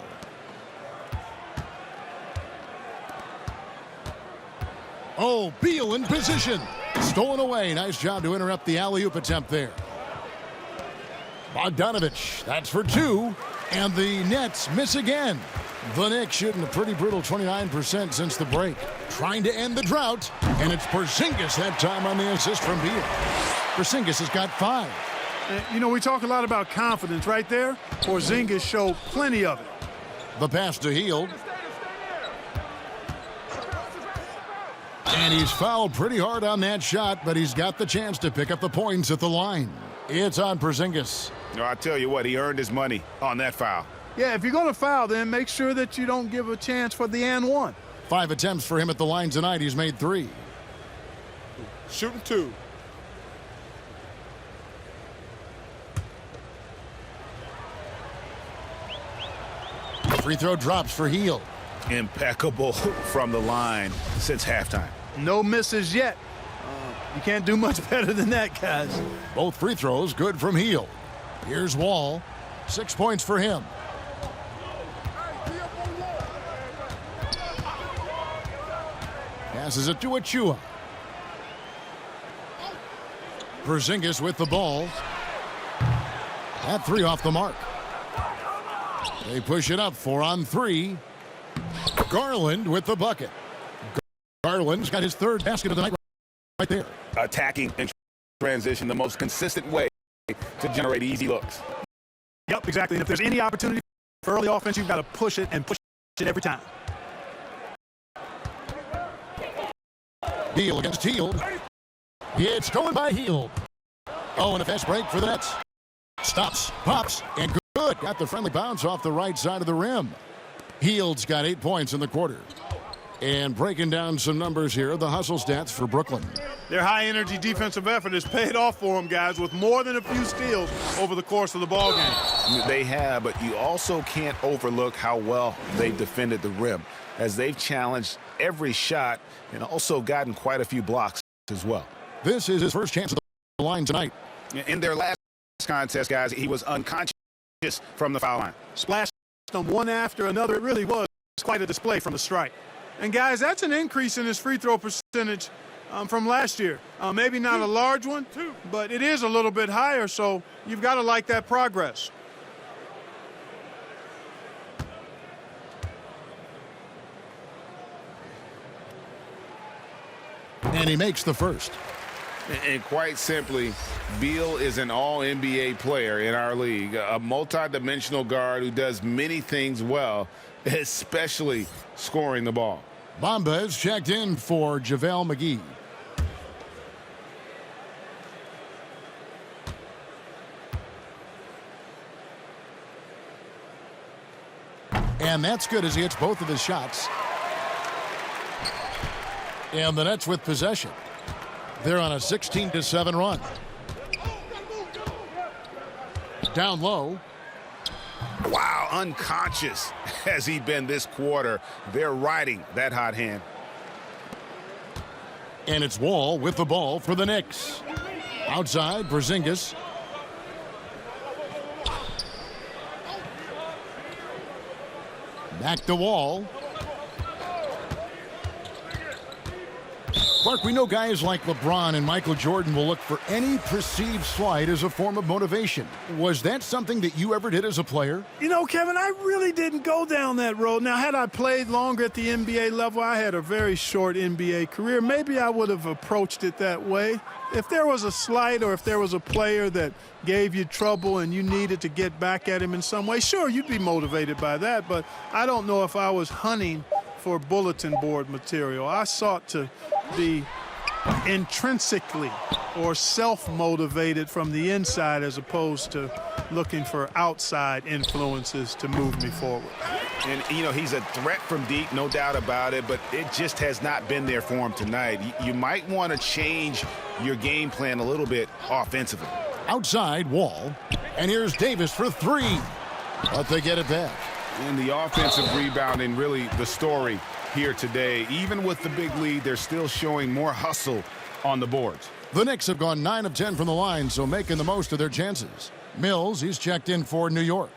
Oh, Beal in position. Stolen away. Nice job to interrupt the alley-oop attempt there. Bogdanovich, that's for 2. And the Nets miss again. The Knicks shooting a pretty brutal 29% since the break. Trying to end the drought. And it's Porzingis that time on the assist from Beal. Porzingis has got 5. You know, we talk a lot about confidence right there. Porzingis showed plenty of it. The pass to Hield. And he's fouled pretty hard on that shot, but he's got the chance to pick up the points at the line. It's on Porzingis. No, I tell you what, he earned his money on that foul. Yeah, if you're going to foul, then make sure that you don't give a chance for the and one. 5 attempts for him at the line tonight. He's made 3. Shooting 2. Free throw drops for Hield. Impeccable from the line since halftime. No misses yet. You can't do much better than that, guys. Both free throws good from Hield. Here's Wall. 6 points for him. Passes it to Achua. Porzingis with the ball. That 3 off the mark. They push it up 4 on 3. Garland with the bucket. Garland's got his 3rd basket of the night right there. Attacking in transition, the most consistent way to generate easy looks. Yep, exactly. And if there's any opportunity for early offense, you've got to push it and push it every time. Beal against Hield. It's stolen by Hield. Oh, and a fast break for the Nets. Stops, pops, and good. Got the friendly bounce off the right side of the rim. Hield's got 8 points in the quarter. And breaking down some numbers here, the hustle stats for Brooklyn. Their high-energy defensive effort has paid off for them, guys, with more than a few steals over the course of the ballgame. They have, but you also can't overlook how well they've defended the rim, as they've challenged every shot and also gotten quite a few blocks as well. This is his first chance at the line tonight. In their last contest, guys, he was unconscious from the foul line. Splashed them one after another. It really was quite a display from the strike. And, guys, that's an increase in his free throw percentage from last year. Maybe not a large one, but it is a little bit higher, so you've got to like that progress. And he makes the first. And quite simply, Beal is an all-NBA player in our league, a multi-dimensional guard who does many things well, especially scoring the ball. Bamba is checked in for JaVale McGee. And that's good as he hits both of his shots. And the Nets with possession. They're on a 16-7 run. Down low. Wow, unconscious has he been this quarter. They're riding that hot hand. And it's Wall with the ball for the Knicks. Outside, Porzingis. Back to Wall. Clark, we know guys like LeBron and Michael Jordan will look for any perceived slight as a form of motivation. Was that something that you ever did as a player? You know, Kevin, I really didn't go down that road. Now, had I played longer at the NBA level, I had a very short NBA career. Maybe I would have approached it that way. If there was a slight or if there was a player that gave you trouble and you needed to get back at him in some way, sure, you'd be motivated by that. But I don't know if I was hunting for bulletin board material. I sought to be intrinsically or self-motivated from the inside as opposed to looking for outside influences to move me forward. And, you know, he's a threat from deep, no doubt about it, but it just has not been there for him tonight. You might want to change your game plan a little bit offensively. Outside, Wall. And here's Davis for three. But they get it back. And the offensive rebounding, really the story here today. Even with the big lead, they're still showing more hustle on the boards. The Knicks have gone 9 of 10 from the line, so making the most of their chances. Mills, he's checked in for New York.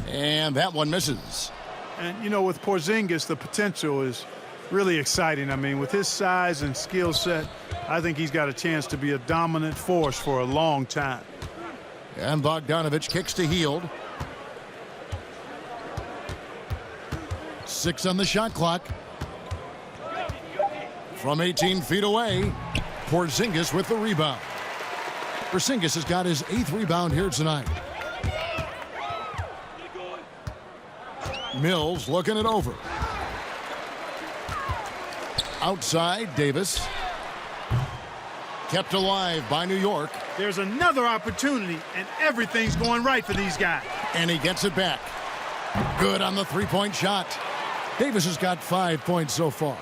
And that one misses. And, you know, with Porzingis, the potential is really exciting. I mean, with his size and skill set, I think he's got a chance to be a dominant force for a long time. And Bogdanovich kicks to Hield. 6 on the shot clock. From 18 feet away, Porzingis with the rebound. Porzingis has got his 8th rebound here tonight. Mills looking it over. Outside, Davis. Kept alive by New York. There's another opportunity, and everything's going right for these guys. And he gets it back. Good on the three-point shot. Davis has got 5 points so far.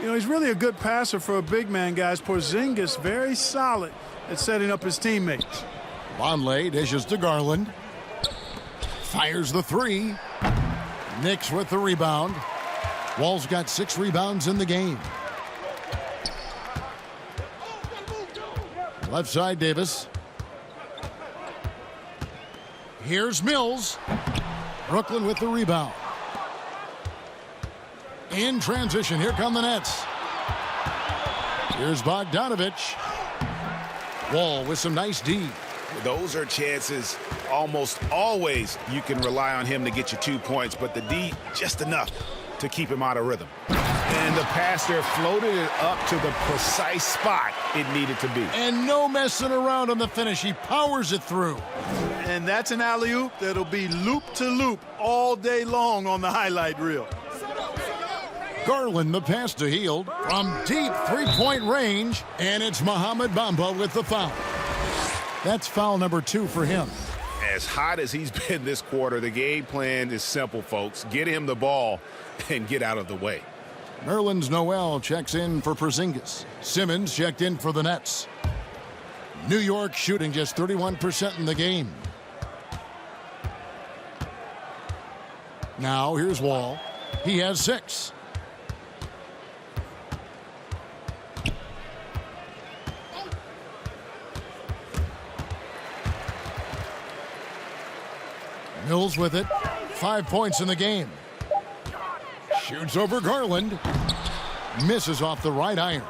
You know, he's really a good passer for a big man, guys. Porzingis very solid at setting up his teammates. Vonleh dishes to Garland. Fires the three. Knicks with the rebound. Wall's got 6 rebounds in the game. Left side, Davis. Here's Mills. Brooklyn with the rebound. In transition, here come the Nets. Here's Bogdanovich. Wall with some nice D. Those are chances almost always you can rely on him to get you 2 points, but the D just enough to keep him out of rhythm. And the pass there floated it up to the precise spot it needed to be. And no messing around on the finish. He powers it through. And that's an alley-oop that'll be loop to loop all day long on the highlight reel. Garland the pass to Hield from deep three-point range, and it's Mohamed Bamba with the foul. That's foul number 2 for him. As hot as he's been this quarter, the game plan is simple, folks. Get him the ball and get out of the way. Nerlens Noel checks in for Porzingis. Simmons checked in for the Nets. New York shooting just 31% in the game. Now here's Wall. He has 6. Mills with it. 5 points in the game. Shoots over Garland. Misses off the right iron.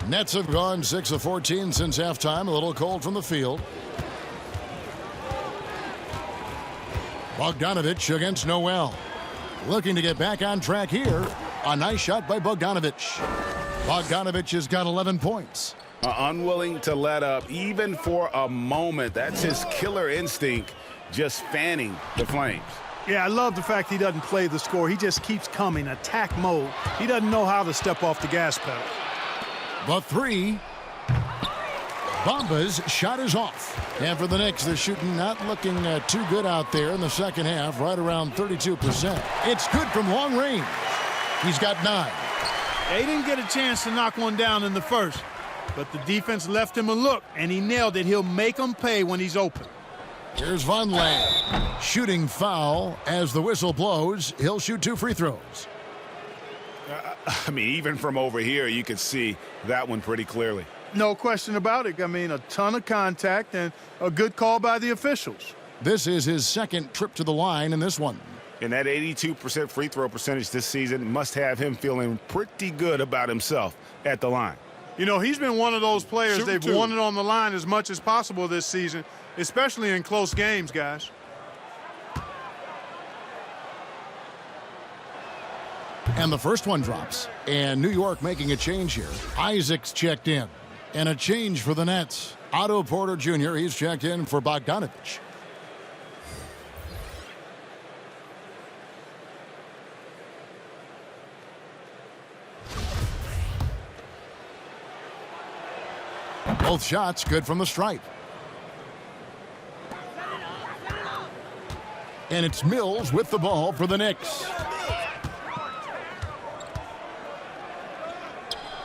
Nets have gone 6 of 14 since halftime. A little cold from the field. Bogdanovich against Noel. Looking to get back on track here. A nice shot by Bogdanovich. Bogdanovich has got 11 points. Unwilling to let up even for a moment. That's his killer instinct, just fanning the flames. Yeah, I love the fact he doesn't play the score. He just keeps coming, attack mode. He doesn't know how to step off the gas pedal. The three. Bamba's shot is off. And for the Knicks, they're shooting not looking too good out there in the second half, right around 32%. It's good from long range. He's got 9. They didn't get a chance to knock one down in the first, but the defense left him a look, and he nailed it. He'll make them pay when he's open. Here's Vonleh. Shooting foul as the whistle blows. He'll shoot 2 free throws. I mean, even from over here, you could see that one pretty clearly. No question about it. I mean, a ton of contact and a good call by the officials. This is his second trip to the line in this one. And that 82% free throw percentage this season must have him feeling pretty good about himself at the line. You know, he's been one of those players they've wanted on the line as much as possible this season, especially in close games, guys. And the first one drops. And New York making a change here. Isaac's checked in. And a change for the Nets. Otto Porter Jr., he's checked in for Bogdanovich. Both shots good from the stripe. And it's Mills with the ball for the Knicks.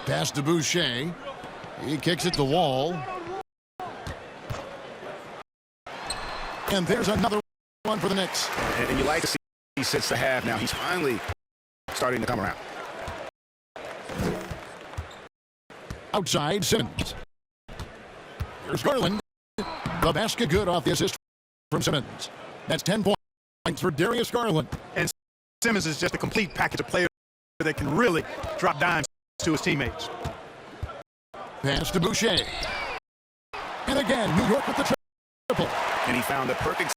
Pass to Boucher. He kicks it to Wall. And there's another one for the Knicks. And you like to see he sits the half now. He's finally starting to come around. Outside, Simmons. Here's Garland. The basket good off the assist from Simmons. That's 10 points for Darius Garland. And Simmons is just a complete package of players that can really drop dimes to his teammates. Pass to Boucher. And again, New York with the triple. And he found the perfect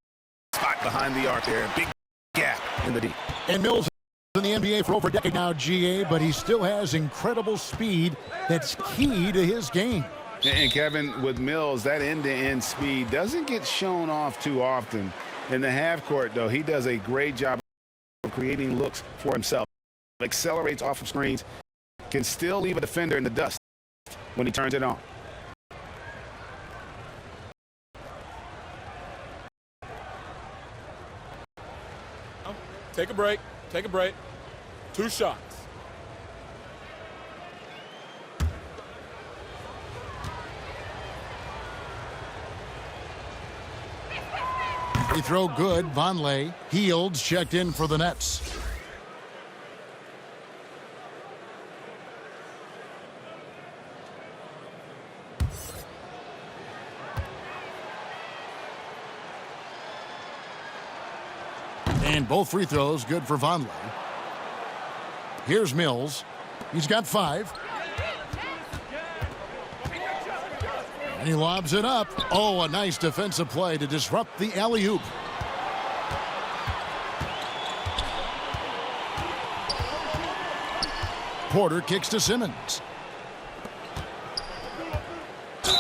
spot behind the arc there. Big gap in the D. And Mills in the NBA for over a decade now, GA, but he still has incredible speed that's key to his game. And Kevin, with Mills, that end-to-end speed doesn't get shown off too often. In the half court, though, he does a great job of creating looks for himself. Accelerates off of screens, can still leave a defender in the dust when he turns it on. Take a break. Take a break. 2 shots. Free throw good. Vonleh. Hields checked in for the Nets. And both free throws good for Vonleh. Here's Mills. He's got 5. And he lobs it up. Oh, a nice defensive play to disrupt the alley-oop. Porter kicks to Simmons.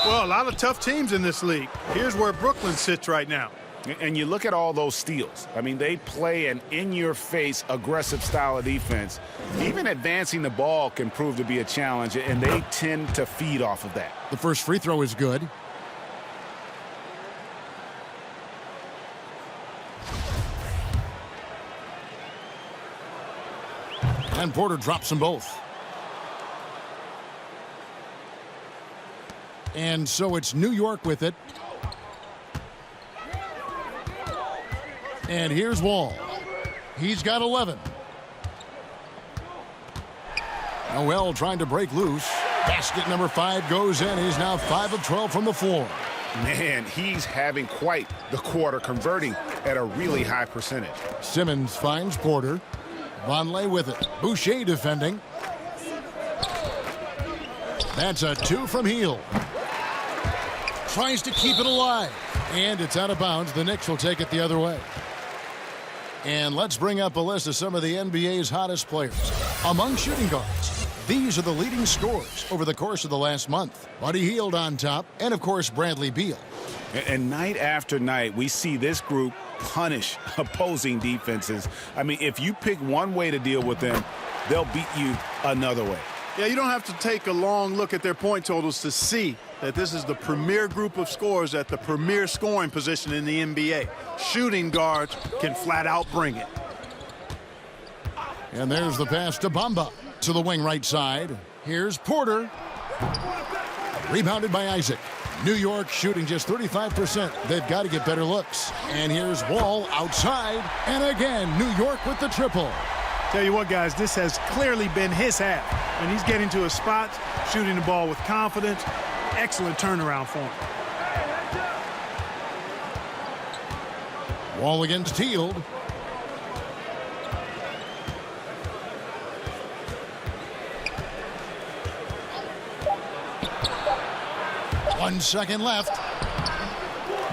Well, a lot of tough teams in this league. Here's where Brooklyn sits right now. And you look at all those steals. I mean, they play an in-your-face, aggressive style of defense. Even advancing the ball can prove to be a challenge, and they tend to feed off of that. The first free throw is good. And Porter drops them both. And so it's New York with it. And here's Wall. He's got 11. Noel trying to break loose. Basket number 5 goes in. He's now 5 of 12 from the floor. Man, he's having quite the quarter, converting at a really high percentage. Simmons finds Porter. Vonleh with it. Boucher defending. That's a 2 from Hield. Tries to keep it alive. And it's out of bounds. The Knicks will take it the other way. And let's bring up a list of some of the NBA's hottest players. Among shooting guards, these are the leading scorers over the course of the last month. Buddy Hield on top, and of course Bradley Beal. And night after night, we see this group punish opposing defenses. I mean, if you pick one way to deal with them, they'll beat you another way. Yeah, you don't have to take a long look at their point totals to see that this is the premier group of scorers at the premier scoring position in the NBA. Shooting guards can flat out bring it. And there's the pass to Bamba to the wing right side. Here's Porter. Rebounded by Isaac. New York shooting just 35%. They've got to get better looks. And here's Wall outside. And again, New York with the triple. Tell you what, guys, this has clearly been his half. And he's getting to his spots, shooting the ball with confidence. Excellent turnaround for him. Wall against Hield. One second left.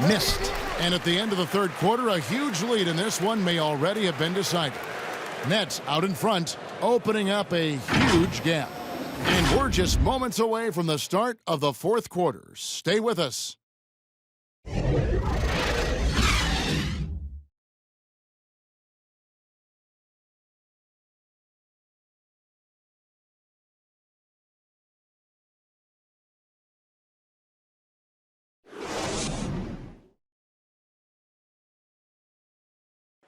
Missed. And at the end of the third quarter, a huge lead in this one may already have been decided. Nets out in front, opening up a huge gap. And we're just moments away from the start of the fourth quarter. Stay with us.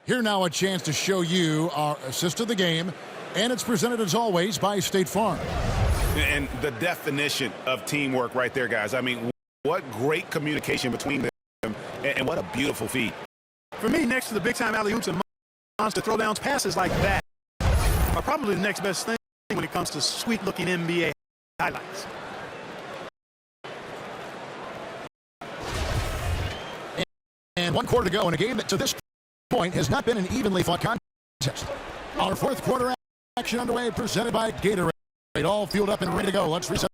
Here now a chance to show you our assist of the game, and it's presented as always by State Farm. And the definition of teamwork right there, guys. I mean, what great communication between them, and what a beautiful feed. For me, next to the big-time alley-oops and monster throwdowns, passes like that are probably the next best thing when it comes to sweet-looking NBA highlights. And 1 quarter to go in a game that to this point has not been an evenly fought contest. Our fourth quarter action underway, presented by Gatorade. All fueled up and ready to go. Let's reset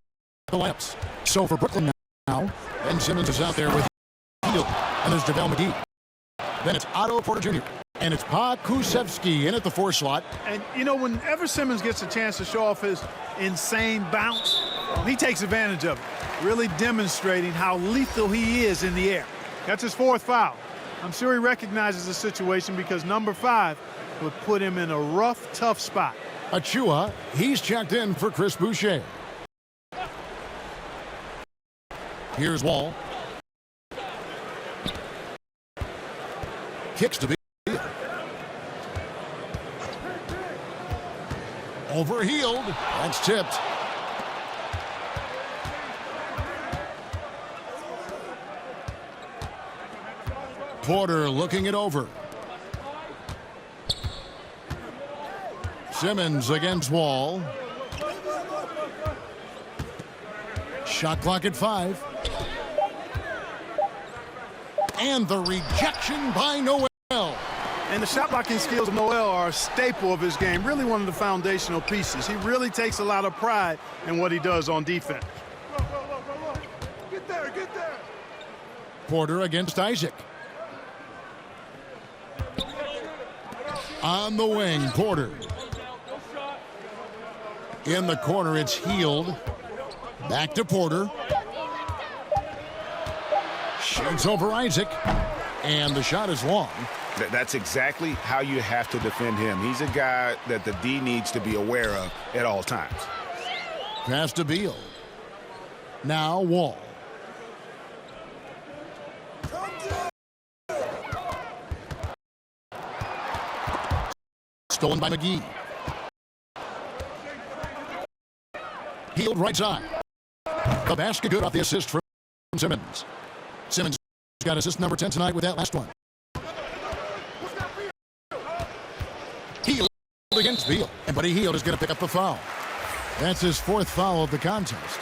the lamps. So for Brooklyn now, Ben Simmons is out there with Hield, and there's JaVale McGee. Then it's Otto Porter Jr., and it's Kusevski in at the 4 slot. And, you know, whenever Simmons gets a chance to show off his insane bounce, he takes advantage of it, really demonstrating how lethal he is in the air. That's his 4th foul. I'm sure he recognizes the situation because number 5 would put him in a rough, tough spot. Achua, he's checked in for Chris Boucher. Here's Wall. Kicks to Beal. Over Hield. That's tipped. Porter looking it over. Simmons against Wall. Shot clock at 5. And the rejection by Noel. And the shot blocking skills of Noel are a staple of his game, really one of the foundational pieces. He really takes a lot of pride in what he does on defense. Get there, get there. Porter against Isaac. On the wing, Porter. In the corner, it's Hield. Back to Porter. Shoots over Isaac. And the shot is long. That's exactly how you have to defend him. He's a guy that the D needs to be aware of at all times. Pass to Beal. Now Wall. Stolen by McGee. Hield right side. The basket good off the assist from Simmons. Simmons got assist number 10 tonight with that last one. Hield against Beal. And Buddy Hield is going to pick up the foul. That's his 4th foul of the contest.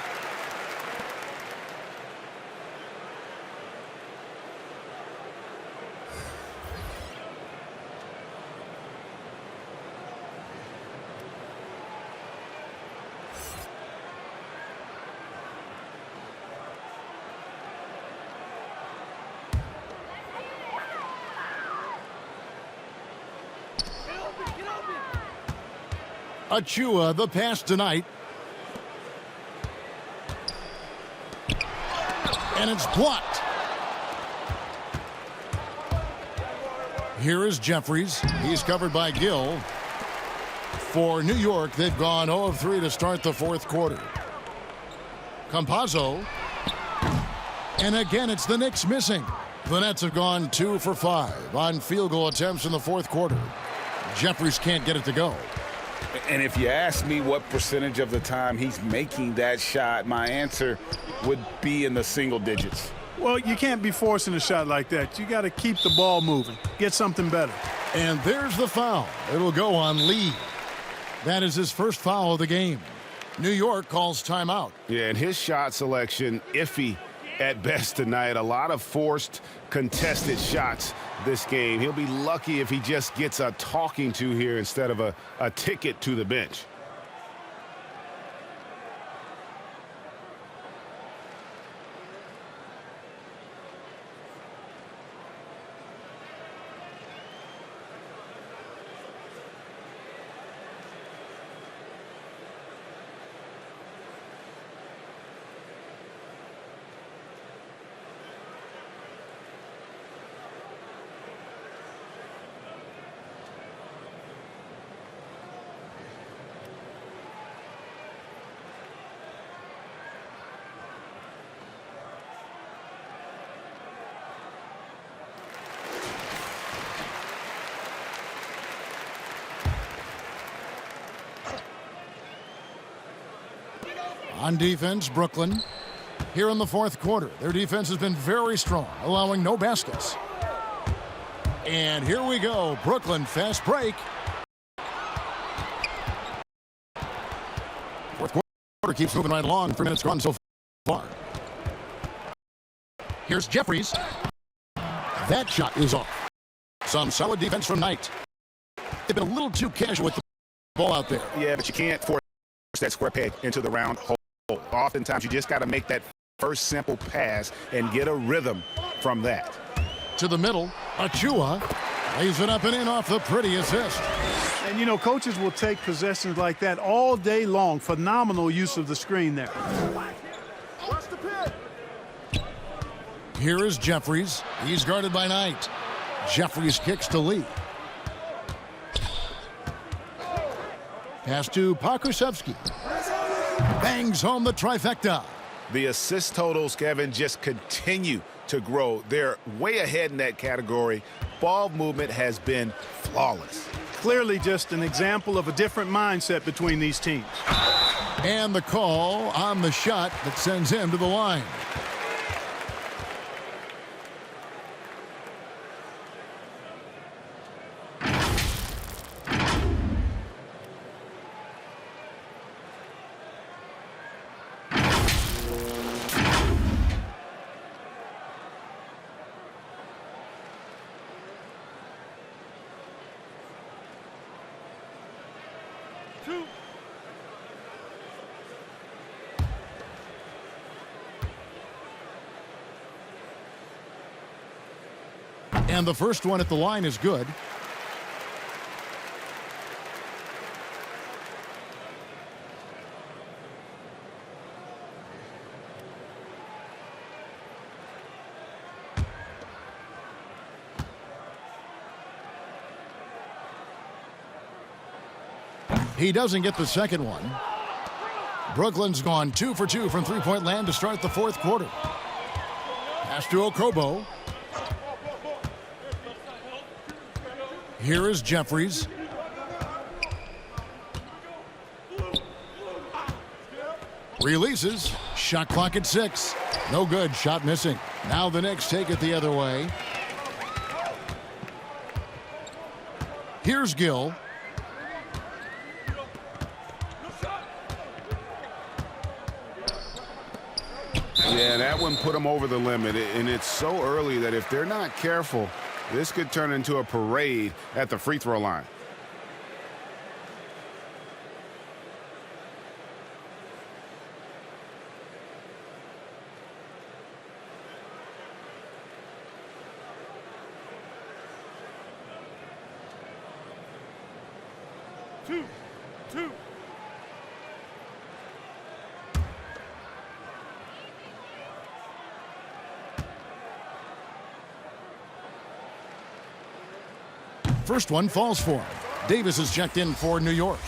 Achua, the pass tonight. And it's blocked. Here is Jeffries. He's covered by Gill. For New York, they've gone 0 of 3 to start the 4th quarter. Campazzo. And again, it's the Knicks missing. The Nets have gone 2 for 5 on field goal attempts in the 4th quarter. Jeffries can't get it to go. And if you ask me what percentage of the time he's making that shot, my answer would be in the single digits. Well, you can't be forcing a shot like that. You got to keep the ball moving, get something better. And there's the foul. It'll go on Lee. That is his 1st foul of the game. New York calls timeout. Yeah, and his shot selection, iffy at best tonight. A lot of forced, contested shots this game. He'll be lucky if he just gets a talking to here instead of a ticket to the bench. On defense, Brooklyn. Here in the fourth quarter, their defense has been very strong, allowing no baskets. And here we go. Brooklyn, fast break. Fourth quarter keeps moving right along. 3 minutes gone so far. Here's Jeffries. That shot is off. Some solid defense from Knight. They've been a little too casual with the ball out there. Yeah, but you can't force that square peg into the round hole. Oftentimes, you just got to make that first simple pass and get a rhythm from that. To the middle, Achua lays it up and in off the pretty assist. And, you know, coaches will take possessions like that all day long. Phenomenal use of the screen there. Here is Jeffries. He's guarded by Knight. Jeffries kicks to Lee. Pass to Pakusevsky. Bangs home the trifecta. The assist totals, Kevin, just continue to grow. They're way ahead in that category. Ball movement has been flawless. Clearly just an example of a different mindset between these teams. And the call on the shot that sends him to the line. And the first one at the line is good. He doesn't get the second one. Brooklyn's gone 2 for 2 from three-point land to start the fourth quarter. Pass to Okobo. Here is Jeffries. Releases. Shot clock at 6. No good. Shot missing. Now the Knicks take it the other way. Here's Gill. Yeah, that one put them over the limit, and it's so early that if they're not careful, this could turn into a parade at the free throw line. Two. First one falls for him. Davis is checked in for New York.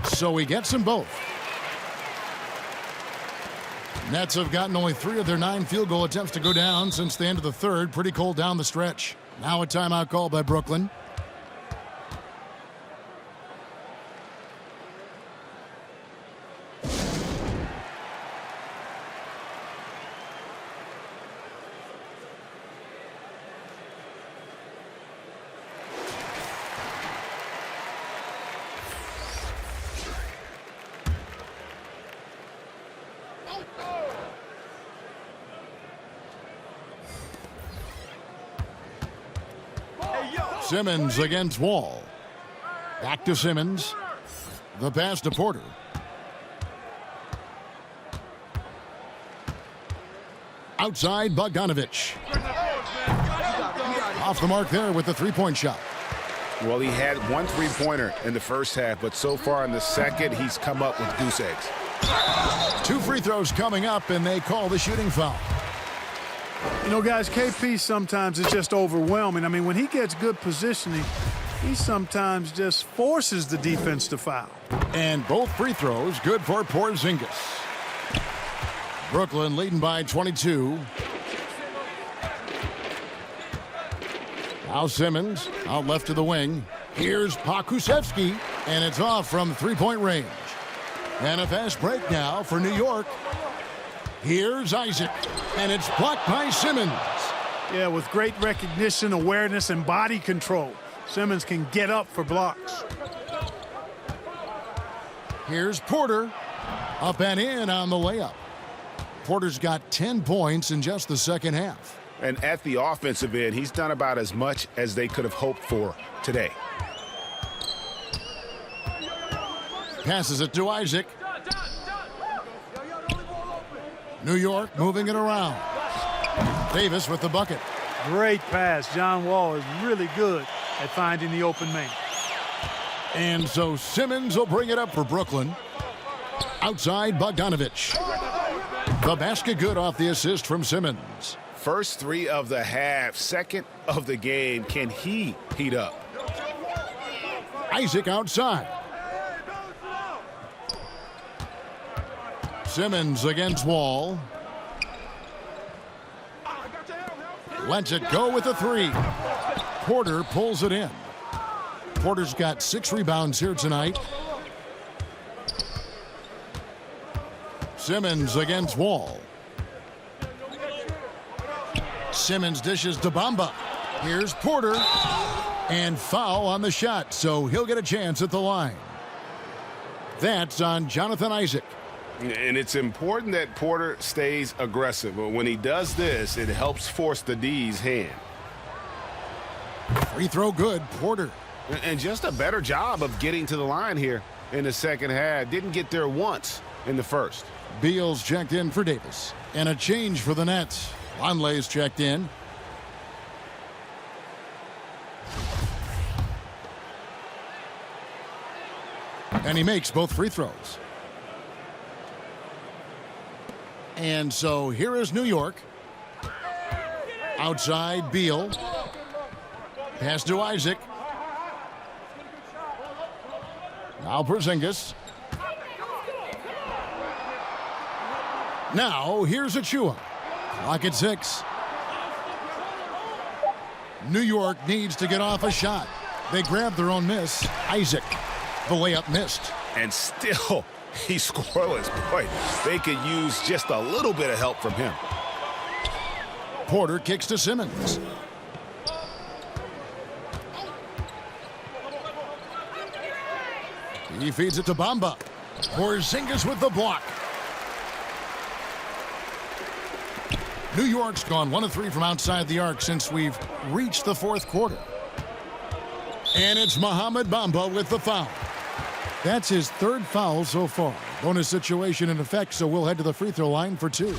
So he gets them both. Nets have gotten only 3 of their 9 field goal attempts to go down since the end of the third. Pretty cold down the stretch. Now a timeout call by Brooklyn. Simmons against Wall. Back to Simmons. The pass to Porter. Outside, Bogdanovich. Off the mark there with the three-point shot. Well, he had 1 3-pointer in the first half, but so far in the second, he's come up with goose eggs. 2 free throws coming up, and they call the shooting foul. You know, guys, KP sometimes is just overwhelming. I mean, when he gets good positioning, he sometimes just forces the defense to foul. And both free throws good for Porzingis. Brooklyn leading by 22. Now Simmons out left to the wing. Here's Pokusevski, and it's off from three-point range. And a fast break now for New York. Here's Isaac, and it's blocked by Simmons. Yeah, with great recognition, awareness, and body control, Simmons can get up for blocks. Here's Porter, up and in on the layup. Porter's got 10 points in just the second half. And at the offensive end, he's done about as much as they could have hoped for today. Passes it to Isaac. New York moving it around. Davis with the bucket. Great pass. John Wall is really good at finding the open man. And so Simmons will bring it up for Brooklyn. Outside Bogdanovich. The basket good off the assist from Simmons. First three of the half, second of the game. Can he heat up? Isaac outside. Simmons against Wall. Lets it go with a three. Porter pulls it in. Porter's got 6 rebounds here tonight. Simmons against Wall. Simmons dishes to Bamba. Here's Porter. And foul on the shot, so he'll get a chance at the line. That's on Jonathan Isaac. And it's important that Porter stays aggressive. When he does this, it helps force the D's hand. Free throw good, Porter. And just a better job of getting to the line here in the second half. Didn't get there once in the first. Beal's checked in for Davis. And a change for the Nets. Longley's checked in. And he makes both free throws. And so here is New York. Outside, Beal. Pass to Isaac. Now Porzingis. Now here's Achua. Clock at 6. New York needs to get off a shot. They grab their own miss. Isaac. The layup missed. And still, he's scoreless. Boy, they could use just a little bit of help from him. Porter kicks to Simmons. He feeds it to Bamba. Porzingis with the block. New York's gone 1 of 3 from outside the arc since we've reached the fourth quarter. And it's Mohamed Bamba with the foul. That's his 3rd foul so far. Bonus situation in effect, so we'll head to the free throw line for 2.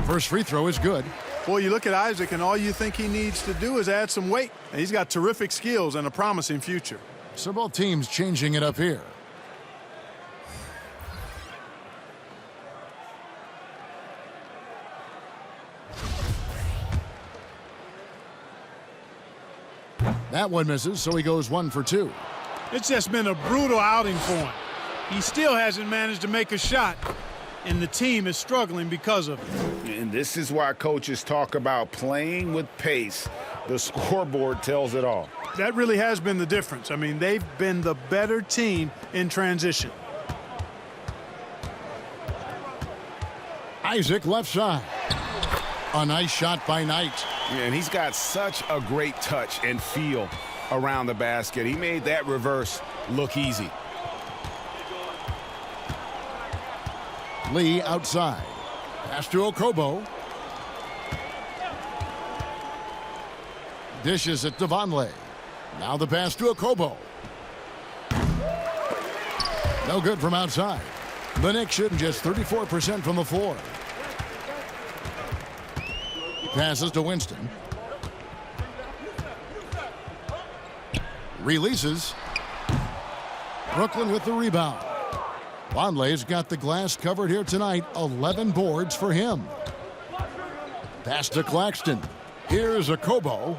First free throw is good. Boy, you look at Isaac, and all you think he needs to do is add some weight. And he's got terrific skills and a promising future. So both teams changing it up here. That one misses, so he goes 1 for 2. It's just been a brutal outing for him. He still hasn't managed to make a shot, and the team is struggling because of it. And this is why coaches talk about playing with pace. The scoreboard tells it all. That really has been the difference. I mean, they've been the better team in transition. Isaac left side. A nice shot by Knight. And he's got such a great touch and feel around the basket. He made that reverse look easy. Lee outside. Pass to Okobo. Dishes it to Vonleh. Now the pass to Okobo. No good from outside. The Knicks shooting just 34% from the floor. Passes to Winston. Releases. Brooklyn with the rebound. Vonleh's got the glass covered here tonight. 11 boards for him. Pass to Claxton. Here's Okobo.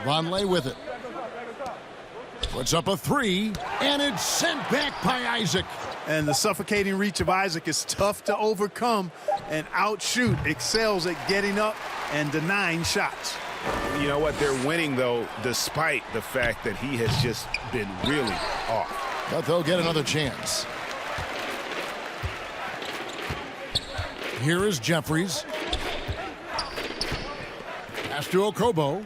Vonleh with it. Puts up a three, and it's sent back by Isaac. And the suffocating reach of Isaac is tough to overcome, and outshoot excels at getting up and denying shots. You know what? They're winning, though, despite the fact that he has just been really off. But they'll get another chance. Here is Jeffries. Pass to Okobo.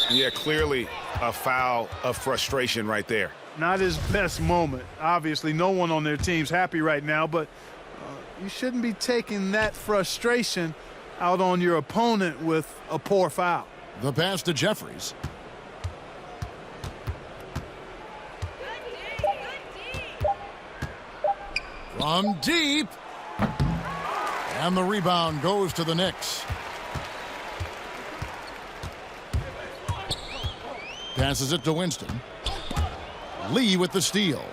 Yeah, clearly a foul of frustration right there. Not his best moment. Obviously, no one on their team's happy right now, but you shouldn't be taking that frustration out on your opponent with a poor foul. The pass to Jeffries. From deep. And the rebound goes to the Knicks. Passes it to Winston. Lee with the steal.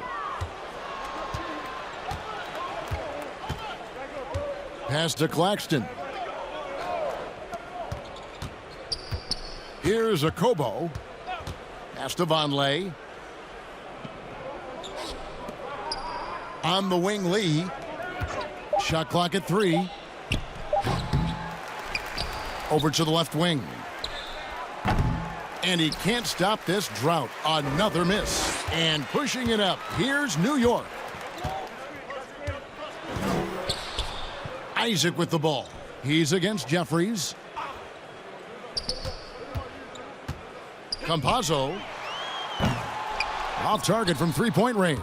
Pass to Claxton. Here's Okobo. Pass to Vonleh. On the wing, Lee. Shot clock at 3. Over to the left wing. And he can't stop this drought. Another miss. And pushing it up, here's New York. Isaac with the ball. He's against Jeffries. Campazzo. Off target from three-point range.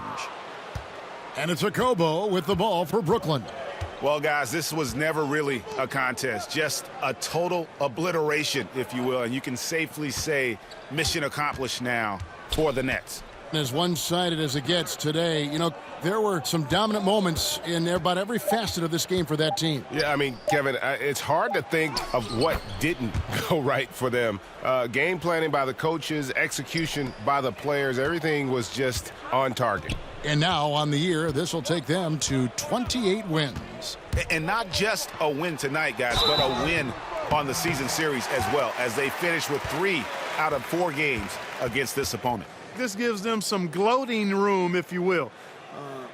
And it's Okobo with the ball for Brooklyn. Well, guys, this was never really a contest, just a total obliteration, if you will. And you can safely say mission accomplished now for the Nets. As one-sided as it gets today, you know, there were some dominant moments in about every facet of this game for that team. Yeah, I mean, Kevin, it's hard to think of what didn't go right for them. Game planning by the coaches, execution by the players, everything was just on target. And now on the year, this will take them to 28 wins. And not just a win tonight, guys, but a win on the season series as well, as they finish with 3 out of 4 games against this opponent. This gives them some gloating room, if you will.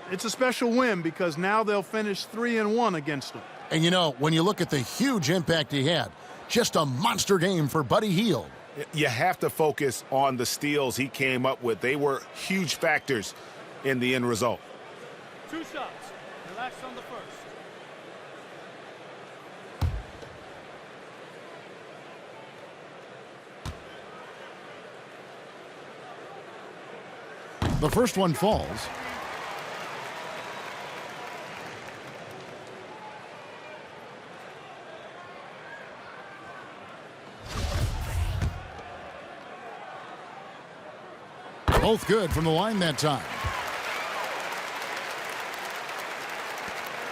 It's a special win because now they'll finish 3-1 against them. And, you know, when you look at the huge impact he had, just a monster game for Buddy Hield. You have to focus on the steals he came up with. They were huge factors in the end result. 2 shots. Relax on the first. The first one falls. Both good from the line that time.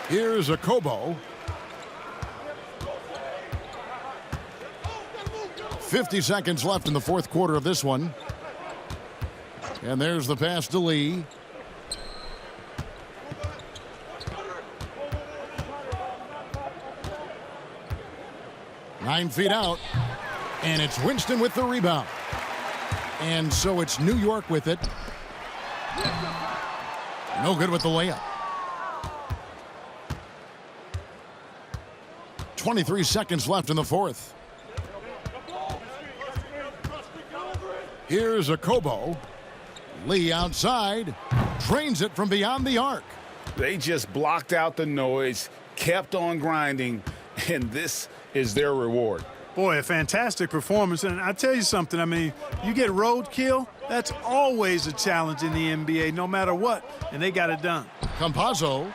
Here's Okobo. 50 seconds left in the fourth quarter of this one. And there's the pass to Lee. Nine feet out. And it's Winston with the rebound. And so it's New York with it. No good with the layup. 23 seconds left in the fourth. Here's Okobo. Lee outside. Drains it from beyond the arc. They just blocked out the noise, kept on grinding, and this is their reward. Boy, a fantastic performance. And I tell you something, I mean, you get roadkill, that's always a challenge in the NBA, no matter what, and they got it done. Campazzo.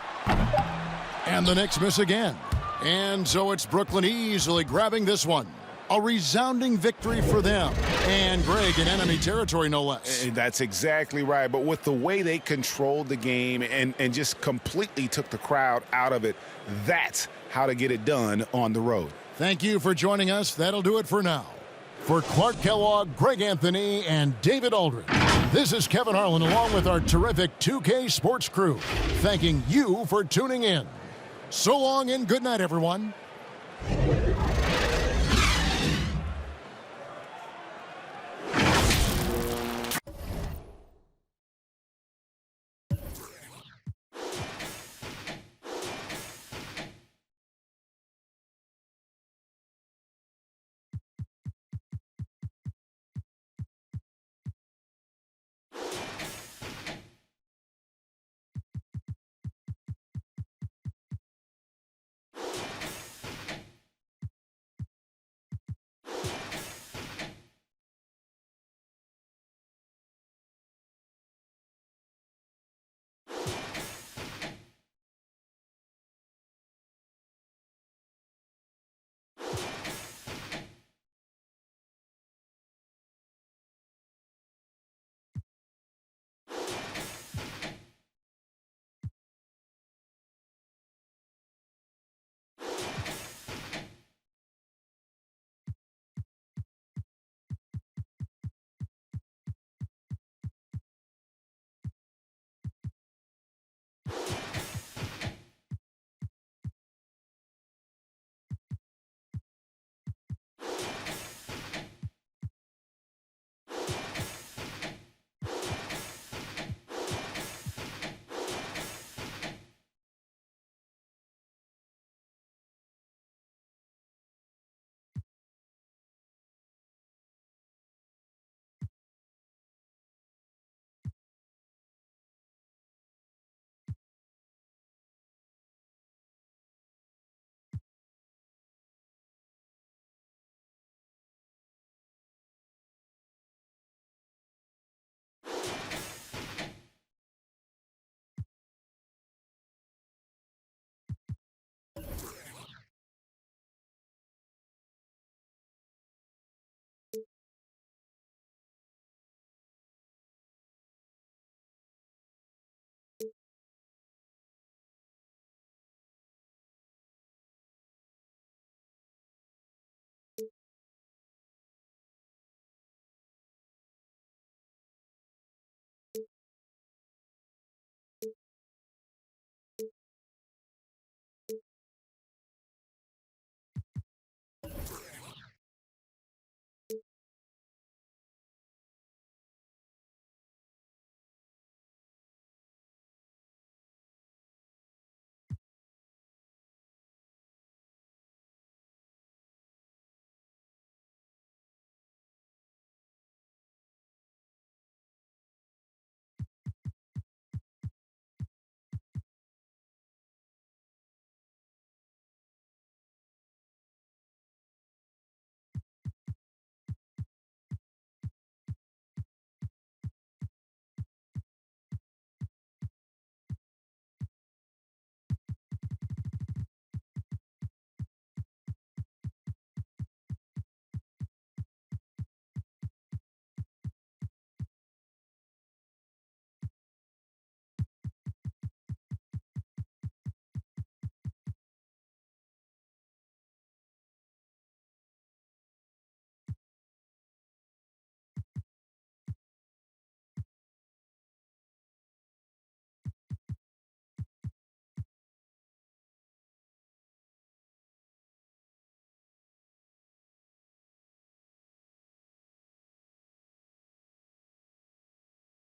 And the Knicks miss again. And so it's Brooklyn easily grabbing this one. A resounding victory for them. And, Greg, in enemy territory, no less. That's exactly right. But with the way they controlled the game and just completely took the crowd out of it, that's how to get it done on the road. Thank you for joining us. That'll do it for now. For Clark Kellogg, Greg Anthony, and David Aldridge, this is Kevin Harlan along with our terrific 2K Sports crew, thanking you for tuning in. So long and good night, everyone.